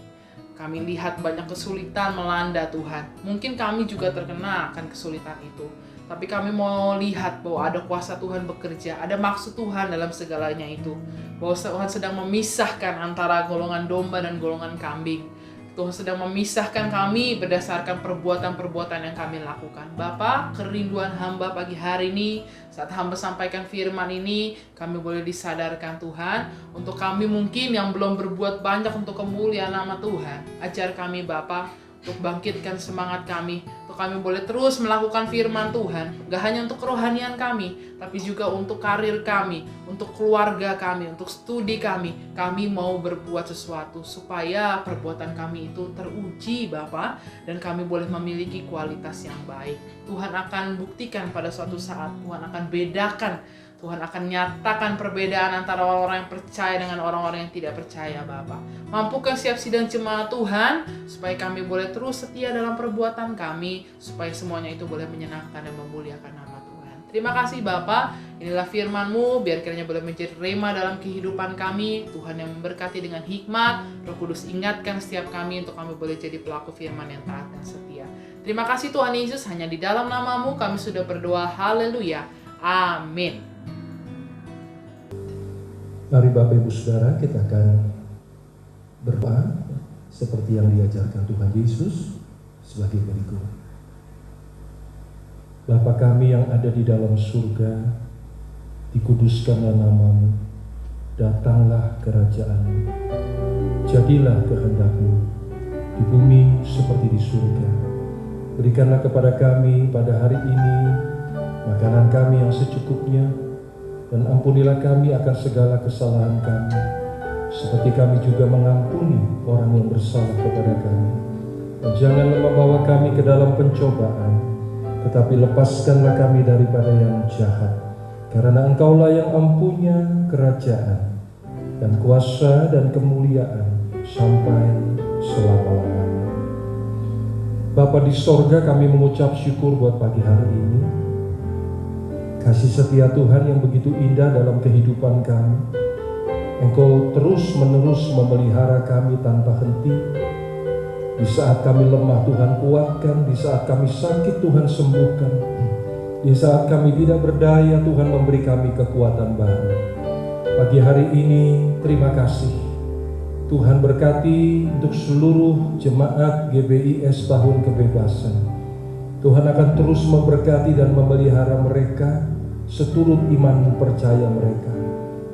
Kami lihat banyak kesulitan melanda Tuhan. Mungkin kami juga terkena akan kesulitan itu. Tapi kami mau lihat bahwa ada kuasa Tuhan bekerja, ada maksud Tuhan dalam segalanya itu. Bahwa Tuhan sedang memisahkan antara golongan domba dan golongan kambing. Tuhan sedang memisahkan kami berdasarkan perbuatan-perbuatan yang kami lakukan. Bapa, kerinduan hamba pagi hari ini, saat hamba sampaikan firman ini, kami boleh disadarkan Tuhan, untuk kami mungkin yang belum berbuat banyak untuk kemuliaan nama Tuhan. Ajar kami Bapa, untuk bangkitkan semangat kami, untuk kami boleh terus melakukan firman Tuhan, gak hanya untuk kerohanian kami, tapi juga untuk karir kami, untuk keluarga kami, untuk studi kami. Kami mau berbuat sesuatu supaya perbuatan kami itu teruji Bapa, dan kami boleh memiliki kualitas yang baik. Tuhan akan buktikan pada suatu saat, Tuhan akan bedakan, Tuhan akan nyatakan perbedaan antara orang-orang yang percaya dengan orang-orang yang tidak percaya Bapa. Mampukan siap sidang jemaat Tuhan, supaya kami boleh terus setia dalam perbuatan kami, supaya semuanya itu boleh menyenangkan dan memuliakan nama Tuhan. Terima kasih Bapa, inilah firman-Mu, biar kiranya boleh menjadi rema dalam kehidupan kami. Tuhan yang memberkati dengan hikmat, Roh Kudus ingatkan setiap kami untuk kami boleh jadi pelaku firman yang taat dan setia. Terima kasih Tuhan Yesus, hanya di dalam nama-Mu kami sudah berdoa, haleluya, amin. Mari Bapak Ibu Saudara, kita akan berdoa seperti yang diajarkan Tuhan Yesus sebagai berikut. Bapa kami yang ada di dalam surga, dikuduskanlah nama-Mu, datanglah kerajaan-Mu, jadilah kehendak-Mu di bumi seperti di surga. Berikanlah kepada kami pada hari ini makanan kami yang secukupnya, dan ampunilah kami akan segala kesalahan kami, seperti kami juga mengampuni orang yang bersalah kepada kami. Dan janganlah membawa kami ke dalam pencobaan, tetapi lepaskanlah kami daripada yang jahat. Karena Engkaulah yang mempunyai kerajaan, dan kuasa dan kemuliaan sampai selama-lamanya. Bapa di sorga, kami mengucap syukur buat pagi hari ini. Kasih setia Tuhan yang begitu indah dalam kehidupan kami. Engkau terus-menerus memelihara kami tanpa henti. Di saat kami lemah Tuhan kuatkan, di saat kami sakit Tuhan sembuhkan. Di saat kami tidak berdaya Tuhan memberi kami kekuatan baru. Pagi hari ini terima kasih. Tuhan berkati untuk seluruh jemaat GBIS Tahun Kebebasan. Tuhan akan terus memberkati dan memelihara mereka seturut iman percaya mereka.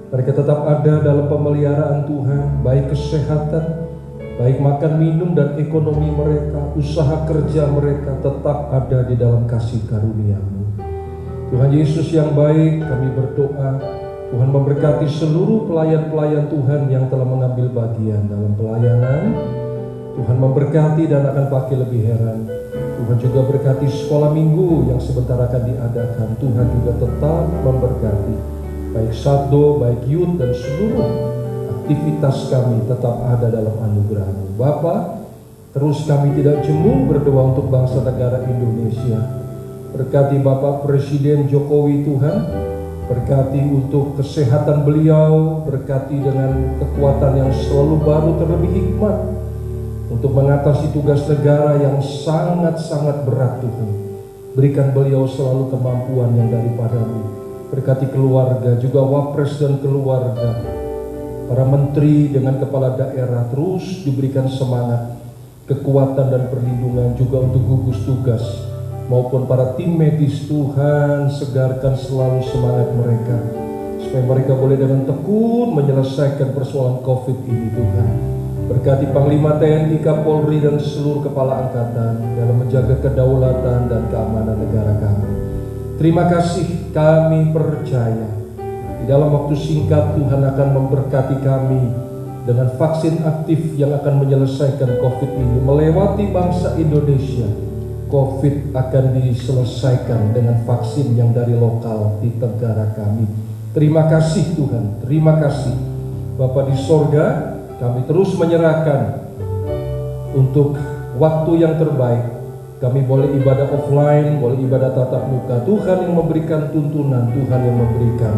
Mereka tetap ada dalam pemeliharaan Tuhan, baik kesehatan, baik makan minum dan ekonomi mereka, usaha kerja mereka tetap ada di dalam kasih karunia-Mu. Tuhan Yesus yang baik, kami berdoa, Tuhan memberkati seluruh pelayan-pelayan Tuhan yang telah mengambil bagian dalam pelayanan. Tuhan memberkati dan akan pakai lebih heran. Tuhan juga berkati sekolah minggu yang sebentar akan diadakan. Tuhan juga tetap memberkati baik Sabdo, baik Youth, dan seluruh aktivitas kami tetap ada dalam anugerah-Mu. Bapa, terus kami tidak jemu berdoa untuk bangsa negara Indonesia. Berkati Bapak Presiden Jokowi Tuhan, berkati untuk kesehatan beliau, berkati dengan kekuatan yang selalu baru terlebih hikmat untuk mengatasi tugas negara yang sangat-sangat berat Tuhan. Berikan beliau selalu kemampuan yang daripada-Mu. Berkati keluarga, juga wapres dan keluarga. Para menteri dengan kepala daerah terus diberikan semangat, kekuatan dan perlindungan juga untuk gugus tugas. Maupun para tim medis Tuhan, segarkan selalu semangat mereka. Supaya mereka boleh dengan tekun menyelesaikan persoalan COVID ini Tuhan. Berkati Panglima TNI, Kapolri, dan seluruh kepala angkatan dalam menjaga kedaulatan dan keamanan negara kami. Terima kasih, kami percaya di dalam waktu singkat Tuhan akan memberkati kami dengan vaksin aktif yang akan menyelesaikan COVID ini, melewati bangsa Indonesia COVID akan diselesaikan dengan vaksin yang dari lokal di negara kami. Terima kasih Tuhan, terima kasih. Bapa di sorga, kami terus menyerahkan untuk waktu yang terbaik. Kami boleh ibadah offline, boleh ibadah tatap muka. Tuhan yang memberikan tuntunan, Tuhan yang memberikan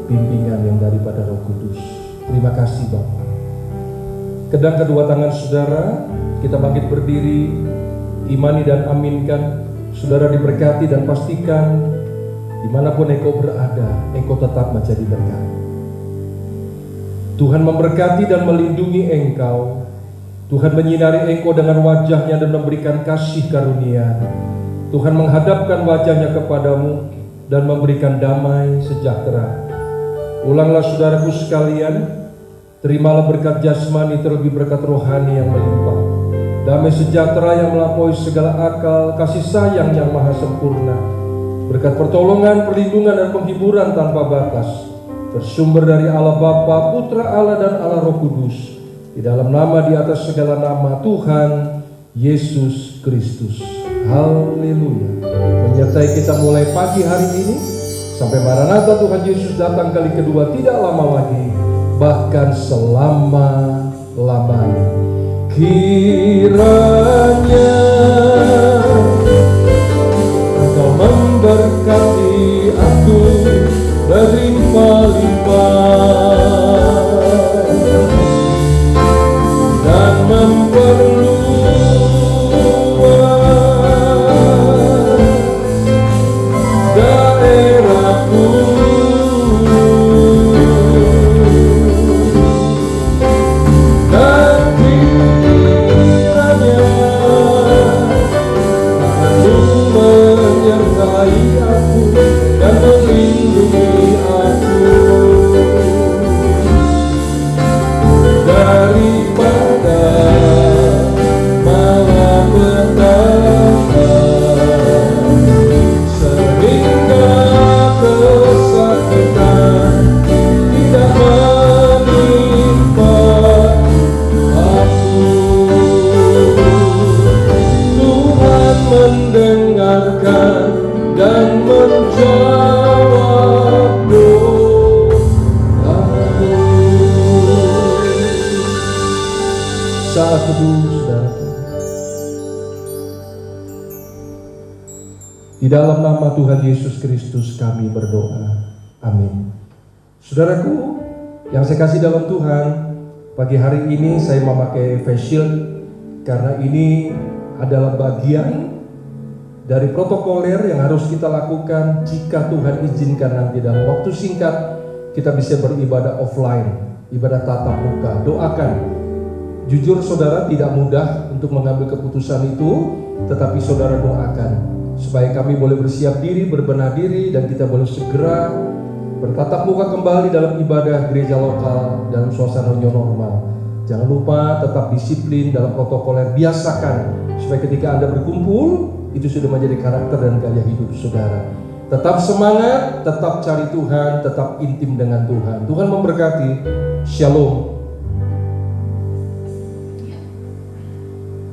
bimbingan yang daripada Roh Kudus. Terima kasih Bapa. Kedang kedua tangan saudara, kita bangkit berdiri, imani dan aminkan. Saudara diberkati dan pastikan dimanapun engkau berada, engkau tetap menjadi berkat. Tuhan memberkati dan melindungi engkau. Tuhan menyinari engkau dengan wajahnya dan memberikan kasih karunia. Tuhan menghadapkan wajahnya kepadamu dan memberikan damai sejahtera. Ulanglah saudaraku sekalian, terimalah berkat jasmani terlebih berkat rohani yang melimpah. Damai sejahtera yang melampaui segala akal, kasih sayang yang maha sempurna. Berkat pertolongan, perlindungan dan penghiburan tanpa batas. Bersumber dari Allah Bapa, Putra Allah dan Allah Roh Kudus. Di dalam nama di atas segala nama Tuhan Yesus Kristus. Haleluya. Menyertai kita mulai pagi hari ini sampai Maranatha Tuhan Yesus datang kali kedua tidak lama lagi, bahkan selama-lamanya. Kiranya Engkau memberkati aku berlimpah-limpah dan memperluas daerahku, dan kiranya Engkau menyertai aku dan melindungi aku daripada malapetaka, sehingga kesakitan tidak menimpa aku. Tuhan mendengarkan dan menjawab doaku. Saat teduh saudaraku. Di dalam nama Tuhan Yesus Kristus kami berdoa. Amin. Saudaraku yang saya kasih dalam Tuhan, pagi hari ini saya memakai face shield karena ini adalah bagian dari protokoler yang harus kita lakukan jika Tuhan izinkan nanti dalam waktu singkat kita bisa beribadah offline, ibadah tatap muka. Doakan. Jujur saudara tidak mudah untuk mengambil keputusan itu, tetapi saudara doakan supaya kami boleh bersiap diri, berbenah diri, dan kita boleh segera bertatap muka kembali dalam ibadah gereja lokal dalam suasana new normal. Jangan lupa tetap disiplin dalam protokoler, biasakan supaya ketika Anda berkumpul itu sudah menjadi karakter dan gaya hidup saudara. Tetap semangat, tetap cari Tuhan, tetap intim dengan Tuhan. Tuhan memberkati. Shalom.